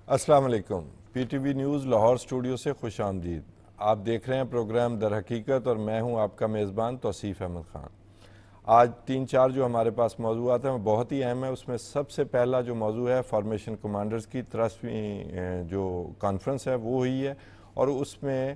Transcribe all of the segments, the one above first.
السلام علیکم، P T V news Lahore studio سے خوش آمدید۔ آپ دیکھ رہے ہیں پروگرام در حقیقت اور میں ہوں آپ کا میزبان توصیف احمد خان۔ آج 3-4 جو ہمارے پاس موضوعات ہیں وہ بہت ہی اہم ہیں۔ اس میں سب سے پہلا جو موضوع ہے فارمیشن کمانڈرز کی 83ویں جو کانفرنس ہے وہ ہوئی ہے، اور اس میں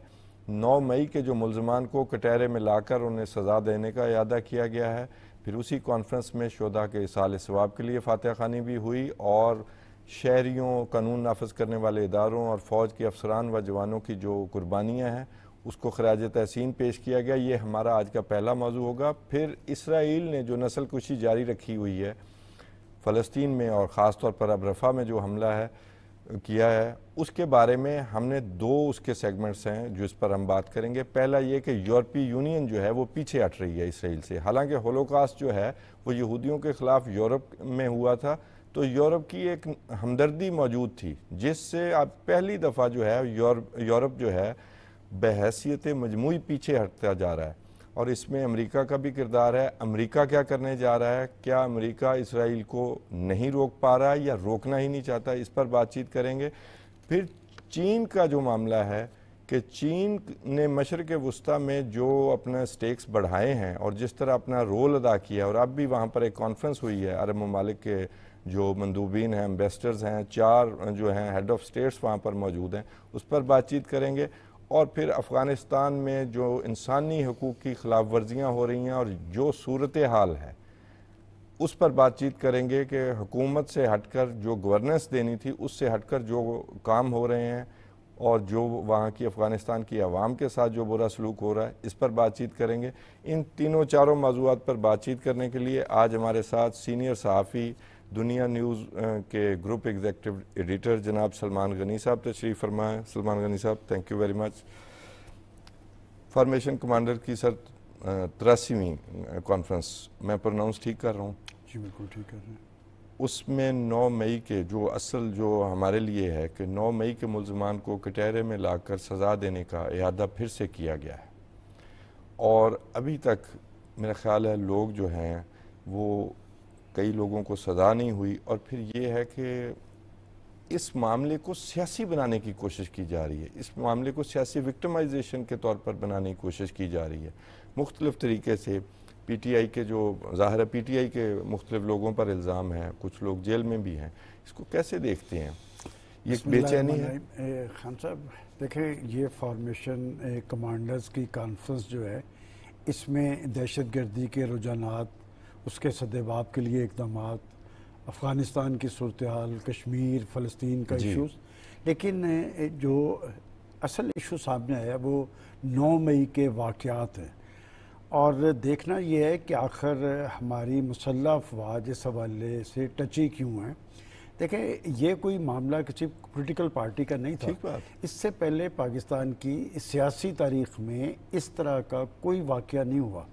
9 مئی کے جو ملزمان کو کٹہرے میں لا کر انہیں سزا دینے کا اعادہ کیا گیا ہے۔ پھر اسی کانفرنس میں شہداء کے ایصال ثواب کے لیے فاتحہ خوانی بھی ہوئی، اور شہریوں، قانون نافذ کرنے والے اداروں اور فوج کے افسران و جوانوں کی جو قربانیاں ہیں اس کو خراج تحسین پیش کیا گیا۔ یہ ہمارا آج کا پہلا موضوع ہوگا۔ پھر اسرائیل نے جو نسل کشی جاری رکھی ہوئی ہے فلسطین میں، اور خاص طور پر اب رفح میں جو حملہ کیا ہے، اس کے بارے میں ہم نے 2 اس کے سیگمنٹس ہیں جو اس پر ہم بات کریں گے۔ پہلا یہ کہ یورپی یونین جو ہے وہ پیچھے ہٹ رہی ہے اسرائیل سے، حالانکہ ہولوکاسٹ جو ہے وہ یہودیوں کے خلاف یورپ میں ہوا تھا، تو یورپ کی ایک ہمدردی موجود تھی جس سے اب پہلی دفعہ جو ہے یورپ جو ہے بحیثیت مجموعی پیچھے ہٹتا جا رہا ہے، اور اس میں امریکہ کا بھی کردار ہے۔ امریکہ کیا کرنے جا رہا ہے؟ کیا امریکہ اسرائیل کو نہیں روک پا رہا ہے یا روکنا ہی نہیں چاہتا؟ اس پر بات چیت کریں گے۔ پھر چین کا جو معاملہ ہے کہ چین نے مشرق وسطیٰ میں جو اپنا سٹیکس بڑھائے ہیں اور جس طرح اپنا رول ادا کیا، اور اب بھی وہاں پر ایک کانفرنس ہوئی ہے، عرب ممالک کے جو مندوبین ہیں، ایمبیسڈرز ہیں، 4 جو ہیں ہیڈ آف سٹیٹس وہاں پر موجود ہیں، اس پر بات چیت کریں گے۔ اور پھر افغانستان میں جو انسانی حقوق کی خلاف ورزیاں ہو رہی ہیں اور جو صورتحال ہے اس پر بات چیت کریں گے کہ حکومت سے ہٹ کر جو گورننس دینی تھی اس سے ہٹ کر جو کام ہو رہے ہیں، اور جو وہاں کی افغانستان کی عوام کے ساتھ جو برا سلوک ہو رہا ہے، اس پر بات چیت کریں گے۔ ان 3-4 موضوعات پر بات چیت کرنے کے لیے آج ہمارے ساتھ سینئر صحافی دنیا نیوز کے گروپ ایگزیکٹو ایڈیٹر جناب سلمان غنی صاحب تشریف فرمائیں۔ سلمان غنی صاحب، thank you very much. Formation commander کی سر 83ویں کانفرنس، میں پروناؤنس ٹھیک کر رہا ہوں؟ جی بالکل ٹھیک کر رہے ہیں۔ اس میں 9 مئی کے جو اصل جو ہمارے لیے ہے کہ 9 مئی کے ملزمان کو کٹہرے میں لا کر سزا دینے کا اعادہ پھر سے کیا گیا ہے، اور ابھی تک میرا خیال ہے لوگ جو ہیں وہ کئی لوگوں کو سزا نہیں ہوئی، اور پھر یہ ہے کہ اس معاملے کو سیاسی بنانے کی کوشش کی جا رہی ہے، اس معاملے کو سیاسی وکٹمائزیشن کے طور پر بنانے کی کوشش کی جا رہی ہے مختلف طریقے سے۔ پی ٹی آئی کے جو ظاہر ہے پی ٹی آئی کے مختلف لوگوں پر الزام ہیں، کچھ لوگ جیل میں بھی ہیں، اس کو کیسے دیکھتے ہیں؟ یہ بے چینی ہے؟ خان صاحب دیکھیں، یہ فارمیشن کمانڈرز کی کانفرنس جو ہے، اس میں دہشت گردی کے رجحانات، اس کے سدباب کے لیے اقدامات، افغانستان کی صورتحال، کشمیر، فلسطین کا ایشوز، لیکن جو اصل ایشو سامنے آیا وہ 9 مئی کے واقعات ہیں، اور دیکھنا یہ ہے کہ آخر ہماری مسلح افواج اس حوالے سے ٹچی کیوں ہیں۔ دیکھیں، یہ کوئی معاملہ کسی پولیٹیکل پارٹی کا نہیں تھا۔ اس سے پہلے پاکستان کی سیاسی تاریخ میں اس طرح کا کوئی واقعہ نہیں ہوا۔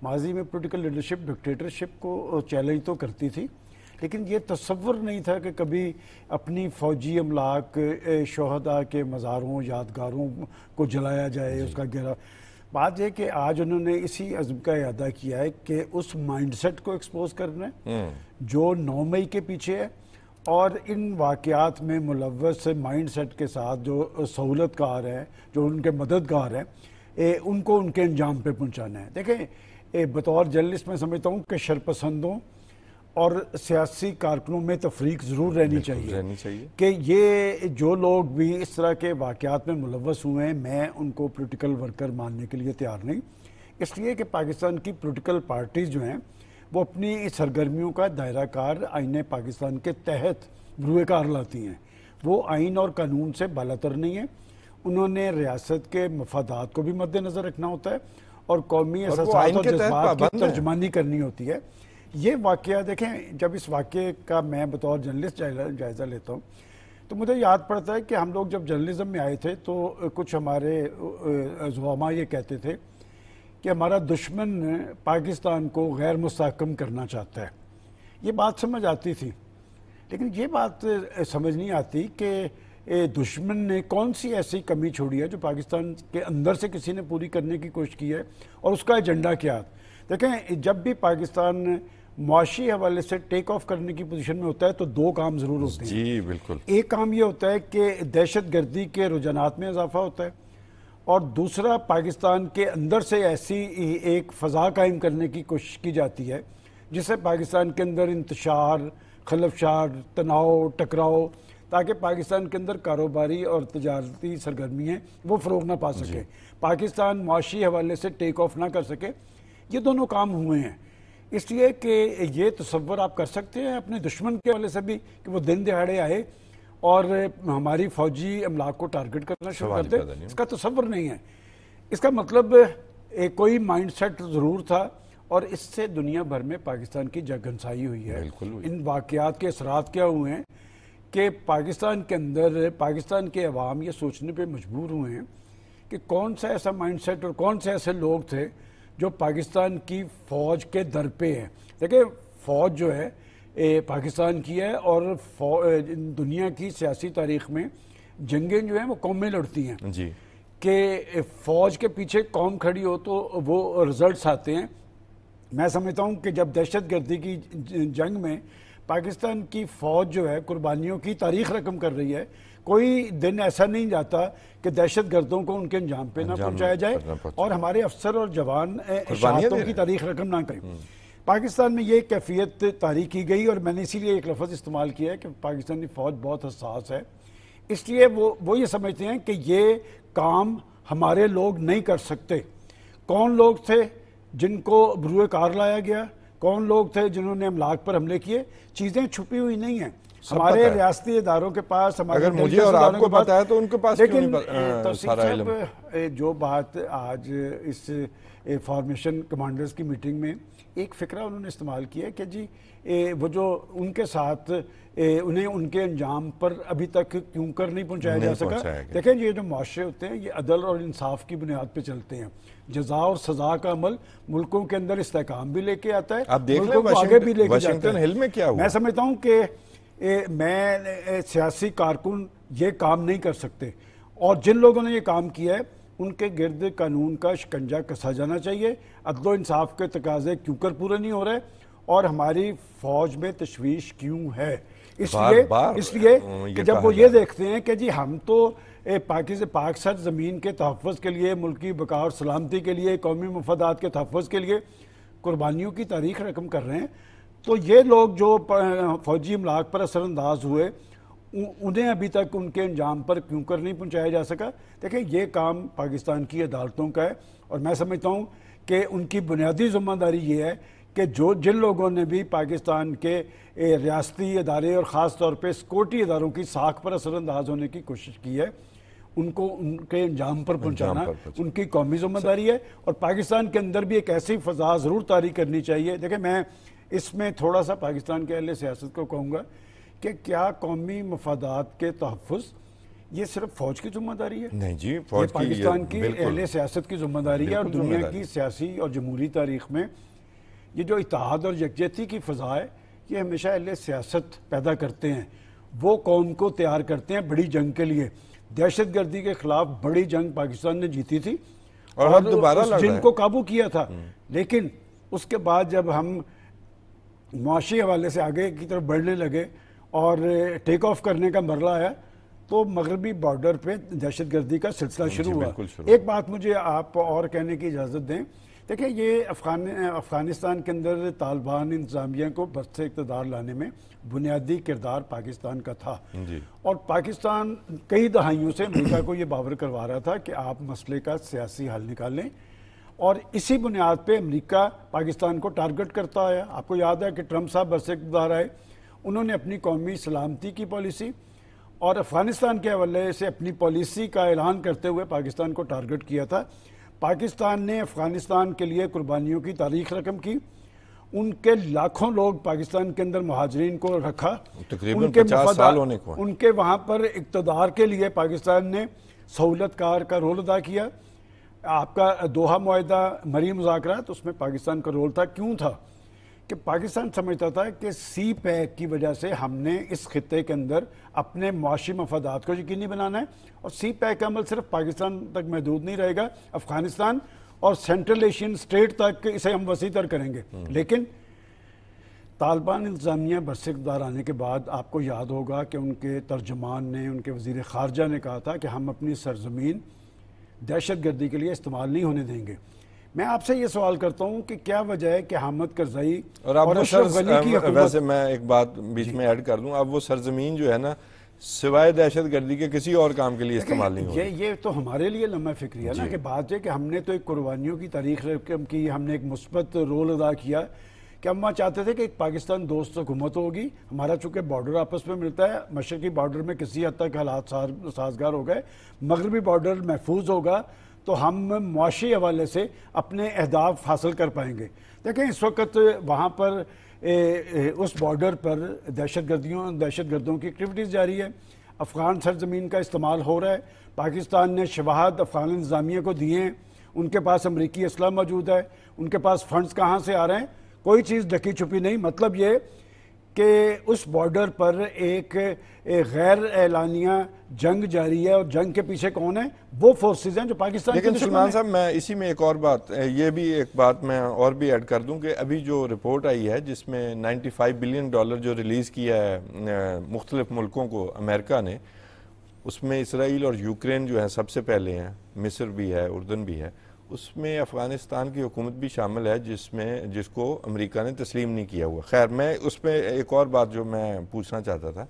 ماضی میں پولیٹیکل لیڈرشپ ڈکٹیٹرشپ کو چیلنج تو کرتی تھی، لیکن یہ تصور نہیں تھا کہ کبھی اپنی فوجی املاک، شہداء کے مزاروں، یادگاروں کو جلایا جائے، اس کا گھیرا۔ بات یہ کہ آج انہوں نے اسی عزم کا اعادہ کیا ہے کہ اس مائنڈ سیٹ کو ایکسپوز کرنا ہے جو 9 مئی کے پیچھے ہے، اور ان واقعات میں ملوث مائنڈ سیٹ کے ساتھ جو سہولت کار ہیں، جو ان کے مددگار ہیں، ان کو ان کے انجام پہ پہنچانا ہے۔ دیکھیں، بطور جرنلسٹ میں سمجھتا ہوں کہ شرپسندوں اور سیاسی کارکنوں میں تفریق ضرور رہنی چاہیے کہ یہ جو لوگ بھی اس طرح کے واقعات میں ملوث ہوئے ہیں، میں ان کو پولیٹیکل ورکر ماننے کے لیے تیار نہیں، اس لیے کہ پاکستان کی پولیٹیکل پارٹیز جو ہیں وہ اپنی سرگرمیوں کا دائرہ کار آئین پاکستان کے تحت بروئے کار لاتی ہیں، وہ آئین اور قانون سے بالاتر نہیں ہیں۔ انہوں نے ریاست کے مفادات کو بھی مد نظر رکھنا ہوتا ہے، اور قومی احساسات اور جذبات کی ترجمانی کرنی ہوتی ہے۔ یہ واقعہ دیکھیں، جب اس واقعے کا میں بطور جرنلسٹ جائزہ لیتا ہوں تو مجھے یاد پڑتا ہے کہ ہم لوگ جب جرنلزم میں آئے تھے تو کچھ ہمارے زعماء یہ کہتے تھے کہ ہمارا دشمن پاکستان کو غیر مستحکم کرنا چاہتا ہے۔ یہ بات سمجھ آتی تھی، لیکن یہ بات سمجھ نہیں آتی کہ دشمن نے کون سی ایسی کمی چھوڑی ہے جو پاکستان کے اندر سے کسی نے پوری کرنے کی کوشش کی ہے، اور اس کا ایجنڈا کیا ہے۔ دیکھیں، جب بھی پاکستان معاشی حوالے سے ٹیک آف کرنے کی پوزیشن میں ہوتا ہے تو دو کام ضرور ہوتے ہیں. جی بالکل. ایک کام یہ ہوتا ہے کہ دہشت گردی کے رجحانات میں اضافہ ہوتا ہے، اور دوسرا پاکستان کے اندر سے ایسی ایک فضا قائم کرنے کی کوشش کی جاتی ہے جس سے پاکستان کے اندر انتشار، خلفشار، تناؤ، ٹکراؤ، تاکہ پاکستان کے اندر کاروباری اور تجارتی سرگرمیاں وہ فروغ نہ پا سکے، پاکستان معاشی حوالے سے ٹیک آف نہ کر سکے. یہ دونوں کام ہوئے ہیں. اس لیے کہ یہ تصور آپ کر سکتے ہیں اپنے دشمن کے حوالے سے بھی کہ وہ دن دہاڑے آئے اور ہماری فوجی املاک کو ٹارگٹ کرنا شروع کر دے. اس کا تصور نہیں ہے. اس کا مطلب کوئی مائنڈ سیٹ ضرور تھا، اور اس سے دنیا بھر میں پاکستان کی جگنسائی ہوئی ہے. ان واقعات کے اثرات کیا ہوئے ہیں کہ پاکستان کے اندر پاکستان کے عوام یہ سوچنے پہ مجبور ہوئے ہیں کہ کون سا ایسا مائنڈ سیٹ اور کون سے ایسے لوگ تھے جو پاکستان کی فوج کے در پہ ہیں. دیکھیں فوج جو ہے پاکستان کی ہے، اور دنیا کی سیاسی تاریخ میں جنگیں جو ہیں وہ قومیں لڑتی ہیں جی، کہ فوج کے پیچھے قوم کھڑی ہو تو وہ رزلٹس آتے ہیں. میں سمجھتا ہوں کہ جب دہشت گردی کی جنگ میں پاکستان کی فوج جو ہے قربانیوں کی تاریخ رقم کر رہی ہے، کوئی دن ایسا نہیں جاتا کہ دہشت گردوں کو ان کے انجام پہ نہ پہنچایا جائے اور ہمارے افسر اور جوان شہادتوں کی تاریخ رقم نہ کریں. پاکستان میں یہ کیفیت تاریخ کی گئی، اور میں نے اسی لیے ایک لفظ استعمال کیا ہے کہ پاکستانی فوج بہت حساس ہے. اس لیے وہ یہ سمجھتے ہیں کہ یہ کام ہمارے لوگ نہیں کر سکتے. کون لوگ تھے جن کو بروئے کار لایا گیا؟ کون لوگ تھے جنہوں نے املاک پر حملے کیے؟ چیزیں چھپی ہوئی نہیں ہیں. ہمارے ریاستی اداروں کے پاس، ہمارے اگر مجھے اور آپ کو پتا ہے تو ان کے پاس کیوں نہیں سارا علم؟ جو بات آج اس فارمیشن کمانڈرز کی میٹنگ میں ایک فکرہ انہوں نے استعمال کیا ہے کہ جی وہ جو ان کے ساتھ انہیں ان کے انجام پر ابھی تک کیوں کر نہیں پہنچایا جا سکا. دیکھیں یہ جو معاشرے ہوتے ہیں یہ عدل اور انصاف کی بنیاد پہ چلتے ہیں. جزا اور سزا کا عمل ملکوں کے اندر استحکام بھی لے کے آتا ہے، ملکوں کو آگے بھی لے کے جاتا ہے. میں سمجھتا ہوں کہ میں سیاسی کارکن یہ کام نہیں کر سکتے، اور جن لوگوں نے یہ کام کیا ہے ان کے گرد قانون کا شکنجہ کسا جانا چاہیے. عدل و انصاف کے تقاضے کیوں کر پورے نہیں ہو رہے، اور ہماری فوج میں تشویش کیوں ہے؟ اس لیے کہ جب وہ یہ دیکھتے ہیں کہ جی ہم تو پاک سر زمین کے تحفظ کے لیے، ملکی بقا اور سلامتی کے لیے، قومی مفادات کے تحفظ کے لیے قربانیوں کی تاریخ رقم کر رہے ہیں، تو یہ لوگ جو فوجی املاک پر اثر انداز ہوئے انہیں ابھی تک ان کے انجام پر کیوں کر نہیں پہنچایا جا سکا؟ دیکھیں یہ کام پاکستان کی عدالتوں کا ہے، اور میں سمجھتا ہوں کہ ان کی بنیادی ذمہ داری یہ ہے کہ جن لوگوں نے بھی پاکستان کے ریاستی ادارے اور خاص طور پہ سیکورٹی اداروں کی ساکھ پر اثر انداز ہونے کی کوشش کی ہے، ان کو ان کے انجام پر پہنچانا ان کی قومی ذمہ داری ہے. اور پاکستان کے اندر بھی ایک ایسی فضا ضرور طاری کرنی چاہیے. دیکھیں میں اس میں تھوڑا سا پاکستان کے اہل سیاست کو کہوں گا کہ کیا قومی مفادات کے تحفظ یہ صرف فوج کی ذمہ داری ہے؟ نہیں جی، یہ پاکستان کی اہل سیاست کی ذمہ داری ہے. اور دنیا کی سیاسی اور جمہوری تاریخ میں یہ جو اتحاد اور یکجہتی کی فضا ہے یہ ہمیشہ اہل سیاست پیدا کرتے ہیں. وہ قوم کو تیار کرتے ہیں بڑی جنگ کے لیے. دہشت گردی کے خلاف بڑی جنگ پاکستان نے جیتی تھی اور دوبارہ جن کو قابو کیا تھا، لیکن اس کے بعد جب ہم معاشی حوالے سے آگے کی طرف بڑھنے لگے اور ٹیک آف کرنے کا مرحلہ آیا تو مغربی بارڈر پہ دہشت گردی کا سلسلہ شروع ہوا. ایک بات مجھے آپ اور کہنے کی اجازت دیں. دیکھیں یہ افغانستان کے اندر طالبان انتظامیہ کو بست اقتدار لانے میں بنیادی کردار پاکستان کا تھا، اور پاکستان کئی دہائیوں سے امریکہ کو یہ باور کروا رہا تھا کہ آپ مسئلے کا سیاسی حل نکالیں، اور اسی بنیاد پہ امریکہ پاکستان کو ٹارگٹ کرتا آیا. آپ کو یاد ہے کہ ٹرمپ صاحب بست اقتدار آئے، انہوں نے اپنی قومی سلامتی کی پالیسی اور افغانستان کے حوالے سے اپنی پالیسی کا اعلان کرتے ہوئے پاکستان کو ٹارگٹ کیا تھا. پاکستان نے افغانستان کے لیے قربانیوں کی تاریخ رقم کی، ان کے لاکھوں لوگ پاکستان کے اندر مہاجرین کو رکھا، تقریباً 50 سال ہونے کو ان کے وہاں پر اقتدار کے لیے پاکستان نے سہولت کار کا رول ادا کیا. آپ کا دوحہ معاہدہ مری مذاکرات اس میں پاکستان کا رول تھا. کیوں تھا؟ کہ پاکستان سمجھتا تھا کہ سی پیک کی وجہ سے ہم نے اس خطے کے اندر اپنے معاشی مفادات کو یقینی بنانا ہے، اور سی پیک کا عمل صرف پاکستان تک محدود نہیں رہے گا، افغانستان اور سینٹرل ایشین اسٹیٹ تک اسے ہم وسیع تر کریں گے. لیکن طالبان انتظامیہ برسکدار آنے کے بعد آپ کو یاد ہوگا کہ ان کے ترجمان نے، ان کے وزیر خارجہ نے کہا تھا کہ ہم اپنی سرزمین دہشت گردی کے لیے استعمال نہیں ہونے دیں گے۔ میں آپ سے یہ سوال کرتا ہوں کہ کیا وجہ ہے کہ حامد کرزئی اور اشرف غنی کی حکومت، ویسے میں ایک بات بیچ میں ایڈ کر دوں، اب وہ سرزمین جو ہے نا سوائے دہشت گردی کے کسی اور کام کے لیے استعمال نہیں ہوگی۔ یہ تو ہمارے لیے لمحہ فکری ہے نا کہ بات ہے کہ ہم نے تو ایک قربانیوں کی تاریخ رقم کی، ہم نے ایک مثبت رول ادا کیا کہ ہم وہاں چاہتے تھے کہ ایک پاکستان دوست حکومت ہوگی، ہمارا چونکہ بارڈر آپس میں ملتا ہے، مشرقی بارڈر میں کسی حد تک حالات سازگار ہو گئے، مغربی بارڈر محفوظ ہوگا تو ہم معاشی حوالے سے اپنے اہداف حاصل کر پائیں گے۔ دیکھیں اس وقت وہاں پر اس بارڈر پر دہشت گردوں کی ایکٹیویٹیز جاری ہے، افغان سرزمین کا استعمال ہو رہا ہے، پاکستان نے شواہد افغان انتظامیہ کو دیے ہیں، ان کے پاس امریکی اسلحہ موجود ہے، ان کے پاس فنڈز کہاں سے آ رہے ہیں، کوئی چیز ڈھکی چھپی نہیں۔ مطلب یہ کہ اس بارڈر پر ایک غیر اعلانیہ جنگ جاری ہے، اور جنگ کے پیچھے کون ہے؟ وہ فورسز ہیں جو پاکستان کے لیکن سلمان صاحب میں اسی میں ایک اور بات، یہ بھی ایک بات میں اور بھی ایڈ کر دوں کہ ابھی جو رپورٹ آئی ہے جس میں $95 بلین جو ریلیز کیا ہے مختلف ملکوں کو امریکہ نے، اس میں اسرائیل اور یوکرین جو ہیں سب سے پہلے ہیں، مصر بھی ہے، اردن بھی ہے، اس میں افغانستان کی حکومت بھی شامل ہے جس کو امریکہ نے تسلیم نہیں کیا ہوا۔ خیر میں اس میں ایک اور بات جو میں پوچھنا چاہتا تھا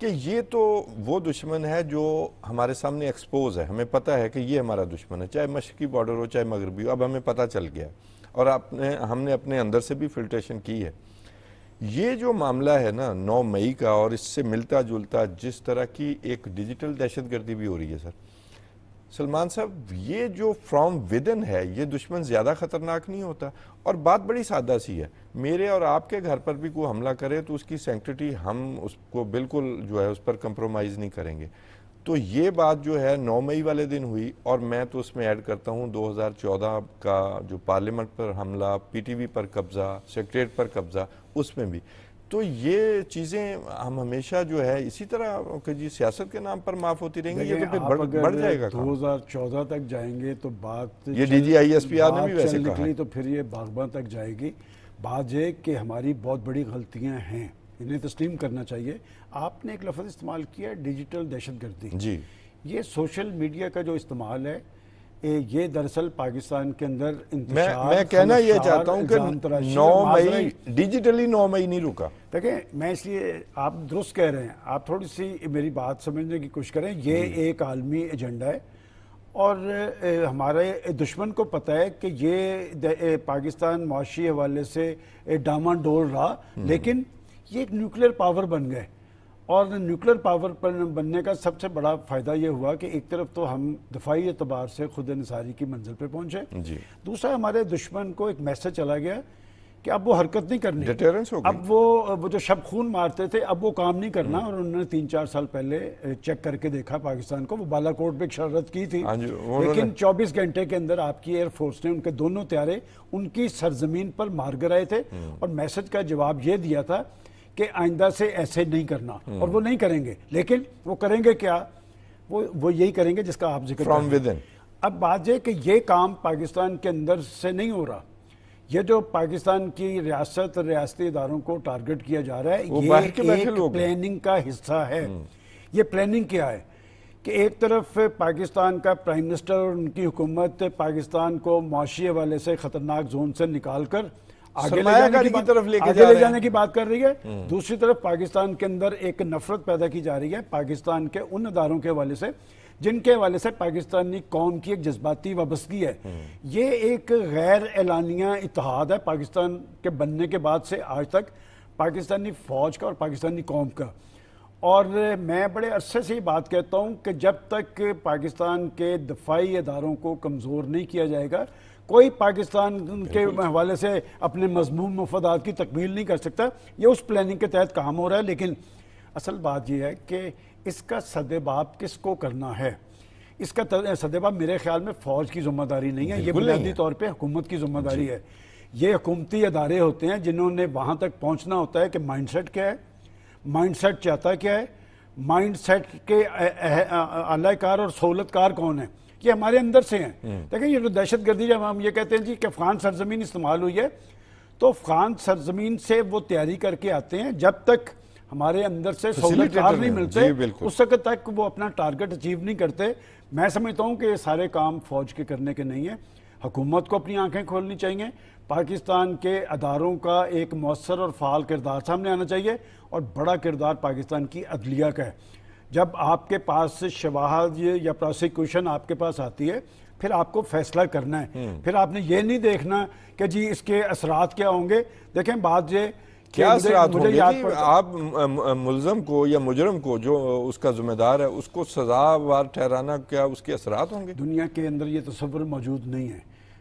کہ یہ تو وہ دشمن ہے جو ہمارے سامنے ایکسپوز ہے، ہمیں پتہ ہے کہ یہ ہمارا دشمن ہے، چاہے مشرقی بارڈر ہو چاہے مغربی ہو، اب ہمیں پتہ چل گیا اور ہم نے اپنے اندر سے بھی فلٹریشن کی ہے۔ یہ جو معاملہ ہے نا 9 مئی کا، اور اس سے ملتا جلتا جس طرح کی ایک ڈیجیٹل دہشت گردی بھی ہو رہی ہے سلمان صاحب، یہ جو فرام ودن ہے، یہ دشمن زیادہ خطرناک نہیں ہوتا؟ اور بات بڑی سادہ سی ہے، میرے اور آپ کے گھر پر بھی کوئی حملہ کرے تو اس کی سینکٹریٹی ہم اس کو بالکل جو ہے اس پر کمپرومائز نہیں کریں گے۔ تو یہ بات جو ہے 9 مئی والے دن ہوئی، اور میں تو اس میں ایڈ کرتا ہوں 2014 کا جو پارلیمنٹ پر حملہ، پی ٹی وی پر قبضہ، سیکریٹریٹ پر قبضہ، اس میں بھی تو یہ چیزیں ہم ہمیشہ جو ہے اسی طرح کہ جی سیاست کے نام پر معاف ہوتی رہیں گی، یہ تو پھر بڑھ جائے گا۔ 2014 تک جائیں گے تو بات یہ D G I S P R نے بھی ویسے کہا نکلی تو پھر یہ باغباں تک جائے گی۔ بات یہ کہ ہماری بہت بڑی غلطیاں ہیں، انہیں تسلیم کرنا چاہیے۔ آپ نے ایک لفظ استعمال کیا ڈیجیٹل دہشت گردی، جی یہ سوشل میڈیا کا جو استعمال ہے، یہ دراصل پاکستان کے اندر انتشار، میں کہنا یہ چاہتا ہوں کہ 9 مئی ڈیجیٹلی 9 مئی نہیں رکا۔ دیکھیں میں اس لیے، آپ درست کہہ رہے ہیں، آپ تھوڑی سی میری بات سمجھنے کی کوشش کریں، یہ ایک عالمی ایجنڈا ہے اور ہمارے دشمن کو پتہ ہے کہ یہ پاکستان معاشی حوالے سے ڈاما ڈول رہا، لیکن یہ ایک نیوکلیر پاور بن گئے، اور نیوکلیر پاور بننے کا سب سے بڑا فائدہ یہ ہوا کہ ایک طرف تو ہم دفاعی اعتبار سے خود انحصاری کی منزل پہ پہنچے، دوسرا ہمارے دشمن کو ایک میسج چلا گیا کہ اب وہ حرکت نہیں کرنی، اب وہ جو شب خون مارتے تھے اب وہ کام نہیں کرنا، اور انہوں نے 3-4 سال پہلے چیک کر کے دیکھا پاکستان کو، وہ بالا کوٹ پہ ایک شرارت کی تھی، لیکن 24 گھنٹے کے اندر آپ کی ایئر فورس نے ان کے دونوں طیارے ان کی سرزمین پر مار کر آئے تھے، اور میسج کا جواب یہ دیا تھا کہ آئندہ سے ایسے نہیں کرنا، اور وہ نہیں کریں گے، لیکن وہ کریں گے کیا؟ وہ یہی کریں گے جس کا آپ ذکر فرام ودن۔ اب بات یہ کہ یہ کام پاکستان کے اندر سے نہیں ہو رہا، یہ جو پاکستان کی ریاست ریاستی اداروں کو ٹارگٹ کیا جا رہا ہے، یہ ایک پلاننگ کا حصہ ہے۔ یہ پلاننگ کیا ہے کہ ایک طرف پاکستان کا پرائم منسٹر اور ان کی حکومت پاکستان کو معاشی حوالے سے خطرناک زون سے نکال کر آگے لے جانے کی بات کر رہی ہے، دوسری طرف پاکستان کے اندر ایک نفرت پیدا کی جا رہی ہے پاکستان کے ان اداروں کے حوالے سے جن کے حوالے سے پاکستانی قوم کی ایک جذباتی وابستگی ہے۔ یہ ایک غیر اعلانیہ اتحاد ہے پاکستان کے بننے کے بعد سے آج تک، پاکستانی فوج کا اور پاکستانی قوم کا، اور میں بڑے عرصے سے یہ بات کہتا ہوں کہ جب تک پاکستان کے دفاعی اداروں کو کمزور نہیں کیا جائے گا، کوئی پاکستان کے حوالے سے اپنے مضمون مفادات کی تکمیل نہیں کر سکتا۔ یہ اس پلاننگ کے تحت کام ہو رہا ہے، لیکن اصل بات یہ ہے کہ اس کا سدباب کس کو کرنا ہے؟ اس کا سدباب میرے خیال میں فوج کی ذمہ داری نہیں ہے، یہ بنیادی طور پہ حکومت کی ذمہ داری ہے۔ یہ حکومتی ادارے ہوتے ہیں جنہوں نے وہاں تک پہنچنا ہوتا ہے کہ مائنڈ سیٹ کیا ہے، مائنڈ سیٹ چاہتا کیا ہے، مائنڈ سیٹ کے اعلی کار اور سہولت کار کون ہیں، یہ ہمارے اندر سے ہیں۔ دیکھیں یہ جو دہشت گردی، جب ہم یہ کہتے ہیں جی کہ افغان سرزمین استعمال ہوئی ہے، تو افغان سرزمین سے وہ تیاری کر کے آتے ہیں، جب تک ہمارے اندر سے سہولتار نہیں ملتے اس وقت تک وہ اپنا ٹارگٹ اچیو نہیں کرتے۔ میں سمجھتا ہوں کہ یہ سارے کام فوج کے کرنے کے نہیں ہیں، حکومت کو اپنی آنکھیں کھولنی چاہیے، پاکستان کے اداروں کا ایک مؤثر اور فعال کردار سامنے آنا چاہیے، اور بڑا کردار پاکستان کی عدلیہ کا ہے۔ جب آپ کے پاس شواہد یا پروسیکیوشن آپ کے پاس آتی ہے، پھر آپ کو فیصلہ کرنا ہے، پھر آپ نے یہ نہیں دیکھنا کہ جی اس کے اثرات کیا ہوں گے۔ دیکھیں بات یہ کیا اثرات ہوں گے جی، آپ ملزم کو یا مجرم کو جو اس کا ذمہ دار ہے اس کو سزاوار ٹھہرانا، کیا اس کے اثرات ہوں گے؟ دنیا کے اندر یہ تصور موجود نہیں ہے۔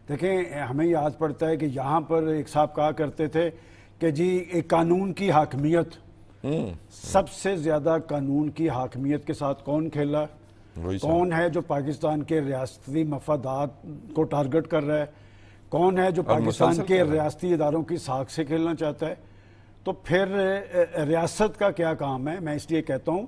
دیکھیں ہمیں یاد پڑتا ہے کہ یہاں پر ایک صاحب کہا کرتے تھے کہ جی ایک قانون کی حاکمیت، سب سے زیادہ قانون کی حاکمیت کے ساتھ کون کھیلا، کون ہے جو پاکستان کے ریاستی مفادات کو ٹارگٹ کر رہا ہے، کون ہے جو پاکستان کے ریاستی اداروں کی ساکھ سے کھیلنا چاہتا ہے۔ تو پھر ریاست کا کیا کام ہے؟ میں اس لیے کہتا ہوں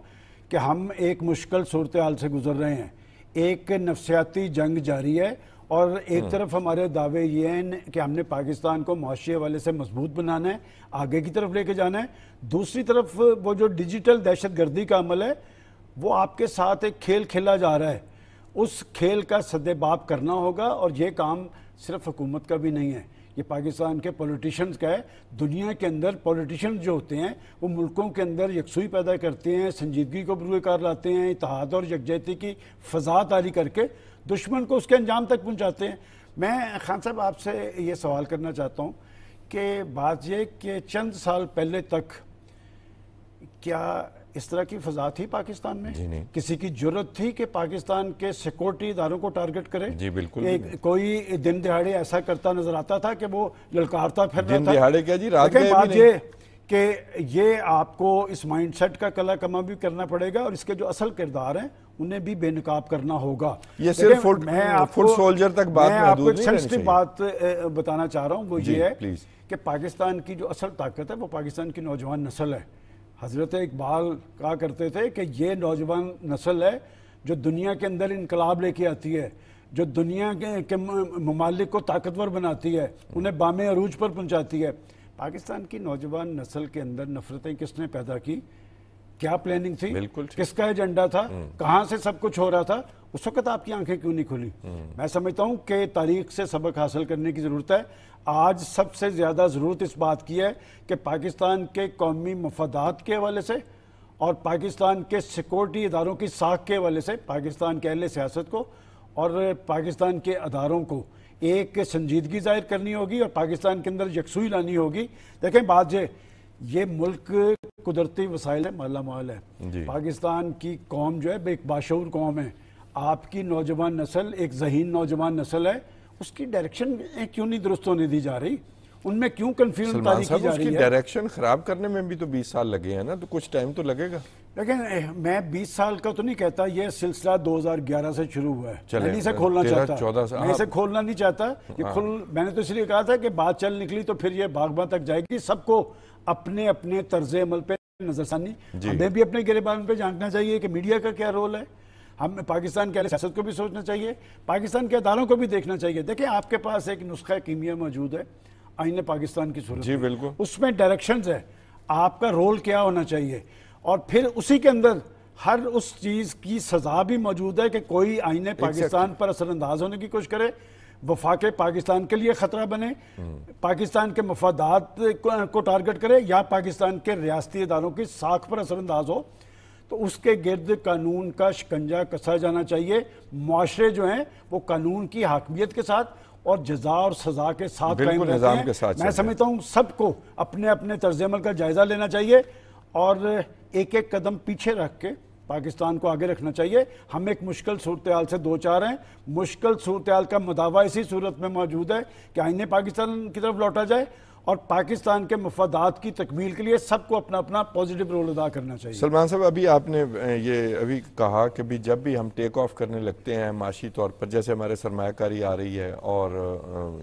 کہ ہم ایک مشکل صورتحال سے گزر رہے ہیں، ایک نفسیاتی جنگ جاری ہے، اور ایک طرف ہمارے دعوے یہ ہیں کہ ہم نے پاکستان کو معاشی حوالے سے مضبوط بنانا ہے، آگے کی طرف لے کے جانا ہے، دوسری طرف وہ جو ڈیجیٹل دہشت گردی کا عمل ہے وہ آپ کے ساتھ ایک کھیل کھیلا جا رہا ہے، اس کھیل کا سدباب کرنا ہوگا، اور یہ کام صرف حکومت کا بھی نہیں ہے، یہ پاکستان کے پولیٹیشنز کا ہے۔ دنیا کے اندر پولیٹیشنز جو ہوتے ہیں وہ ملکوں کے اندر یکسوئی پیدا کرتے ہیں، سنجیدگی کو بروئے کار لاتے ہیں، اتحاد اور یکجہتی کی فضا طاری کر کے دشمن کو اس کے انجام تک پہنچاتے ہیں۔ میں خان صاحب آپ سے یہ سوال کرنا چاہتا ہوں کہ بات یہ کہ چند سال پہلے تک کیا اس طرح کی فضا تھی پاکستان میں؟ جی نہیں، کسی کی جرت تھی کہ پاکستان کے سیکورٹی اداروں کو ٹارگٹ کرے؟ جی بالکل، کوئی دن دہاڑے ایسا کرتا نظر آتا تھا کہ وہ للکارتا پھر رہا تھا؟ دن دہاڑے کیا جی، رات گئے بات بھی یہ نہیں کہ یہ آپ کو اس مائنڈ سیٹ کا کلا کما بھی کرنا پڑے گا، اور اس کے جو اصل کردار ہیں انہیں بھی بے نقاب کرنا ہوگا۔ یہ صرف فٹ سولجر تک بات محدود نہیں رہنی چاہیے۔ میں آپ کو ایک سینسٹیو بات بتانا چاہ رہا ہوں، وہ یہ ہے کہ پاکستان کی جو اصل طاقت ہے وہ پاکستان کی نوجوان نسل ہے۔ حضرت اقبال کہا کرتے تھے کہ یہ نوجوان نسل ہے جو دنیا کے اندر انقلاب لے کے آتی ہے، جو دنیا کے ممالک کو طاقتور بناتی ہے، انہیں بام عروج پر پہنچاتی ہے۔ پاکستان کی نوجوان نسل کے اندر نفرتیں کس نے پیدا کی؟ کیا پلاننگ تھی؟ کس کا ایجنڈا تھا؟ کہاں سے سب کچھ ہو رہا تھا؟ اس وقت آپ کی آنکھیں کیوں نہیں کھلی؟ میں سمجھتا ہوں کہ تاریخ سے سبق حاصل کرنے کی ضرورت ہے۔ آج سب سے زیادہ ضرورت اس بات کی ہے کہ پاکستان کے قومی مفادات کے حوالے سے اور پاکستان کے سیکورٹی اداروں کی ساکھ کے حوالے سے پاکستان کے اہل سیاست کو اور پاکستان کے اداروں کو ایک سنجیدگی ظاہر کرنی ہوگی، اور پاکستان کے اندر یکسوئی لانی ہوگی۔ دیکھیں بات یہ ملک قدرتی وسائل ہے، مالا مال ہے، پاکستان کی قوم جو ہے ایک باشعور قوم ہے، آپ کی نوجوان نسل ایک ذہین نوجوان نسل ہے، اس کی ڈائریکشن کیوں نہیں درست ہونے دی جا رہی؟ ان میں کیوں کنفیوژن طاری کی جا رہی ہے؟ اس کی ڈائریکشن خراب کرنے میں بھی تو 20 سال لگے ہیں نا، تو کچھ ٹائم تو لگے گا۔ لیکن میں 20 سال کا تو نہیں کہتا، یہ سلسلہ 2011 سے شروع ہوا ہے، میں اسے کھولنا چاہتا، میں اسے کھولنا نہیں چاہتا، میں نے تو اس لیے کہا تھا کہ بات چل نکلی تو پھر یہ باغ تک جائے گی۔ سب کو اپنے اپنے طرز عمل پہ نظر ثانی، ہمیں بھی اپنے گریبان پہ جھانکنا چاہیے کہ میڈیا کا کیا رول ہے، ہم پاکستان کے سیاست کو بھی سوچنا چاہیے، پاکستان کے اداروں کو بھی دیکھنا چاہیے۔ دیکھیں آپ کے پاس ایک نسخہ کیمیا موجود ہے آئین پاکستان کی صورت میں، اس میں ڈائریکشنز ہے، آپ کا رول کیا ہونا چاہیے، اور پھر اسی کے اندر ہر اس چیز کی سزا بھی موجود ہے کہ کوئی آئین پاکستان پر اثر انداز ہونے کی کوشش کرے، وفاق پاکستان کے لیے خطرہ بنے، پاکستان کے مفادات کو ٹارگٹ کرے، یا پاکستان کے ریاستی اداروں کی ساکھ پر اثر انداز ہو، تو اس کے گرد قانون کا شکنجہ کسا جانا چاہیے۔ معاشرے جو ہیں وہ قانون کی حاکمیت کے ساتھ اور جزا اور سزا کے ساتھ قائم رہتے ہیں۔ میں سمجھتا ہوں سب کو اپنے اپنے طرز عمل کا جائزہ لینا چاہیے، اور ایک ایک قدم پیچھے رکھ کے پاکستان کو آگے رکھنا چاہیے۔ ہم ایک مشکل صورتحال سے دو چار ہیں، مشکل صورتحال کا مداوع اسی صورت میں موجود ہے کہ آئین پاکستان کی طرف لوٹا جائے، اور پاکستان کے مفادات کی تکمیل کے لیے سب کو اپنا اپنا پوزیٹیو رول ادا کرنا چاہیے۔ سلمان صاحب، ابھی آپ نے یہ ابھی کہا کہ بھی جب بھی ہم ٹیک آف کرنے لگتے ہیں معاشی طور پر، جیسے ہمارے سرمایہ کاری آ رہی ہے، اور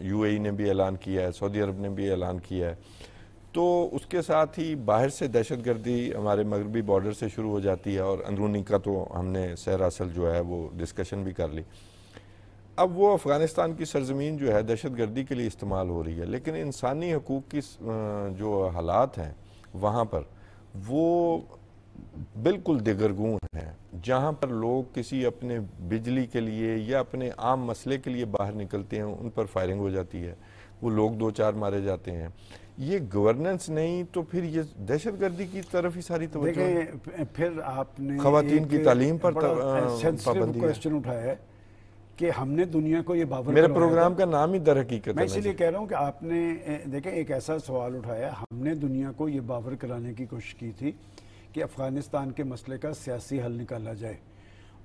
یو اے ای نے بھی اعلان کیا ہے، سعودی عرب نے بھی اعلان کیا ہے، تو اس کے ساتھ ہی باہر سے دہشت گردی ہمارے مغربی بارڈر سے شروع ہو جاتی ہے، اور اندرونی کا تو ہم نے سیر اصل جو ہے وہ ڈسکشن بھی کر لی۔ اب وہ افغانستان کی سرزمین جو ہے دہشت گردی کے لیے استعمال ہو رہی ہے، لیکن انسانی حقوق کی جو حالات ہیں وہاں پر وہ بالکل دگرگون ہیں. جہاں پر لوگ کسی اپنے بجلی کے لیے یا اپنے عام مسئلے کے لیے باہر نکلتے ہیں ان پر فائرنگ ہو جاتی ہے، وہ لوگ 2-4 مارے جاتے ہیں. یہ گورننس نہیں تو پھر یہ دہشت گردی کی طرف ہی ساری توجہ ہے. دیکھیں پھر آپ نے خواتین کی تعلیم پر پابندی کوسچن اٹھایا ہے کہ ہم نے دنیا کو یہ باور میرے پروگرام کا نام ہی در حقیقت ہے. میں اسی لیے کہہ رہا ہوں کہ آپ نے دیکھیں ایک ایسا سوال اٹھایا، ہم نے دنیا کو یہ باور کرانے کی کوشش کی تھی کہ افغانستان کے مسئلے کا سیاسی حل نکالا جائے،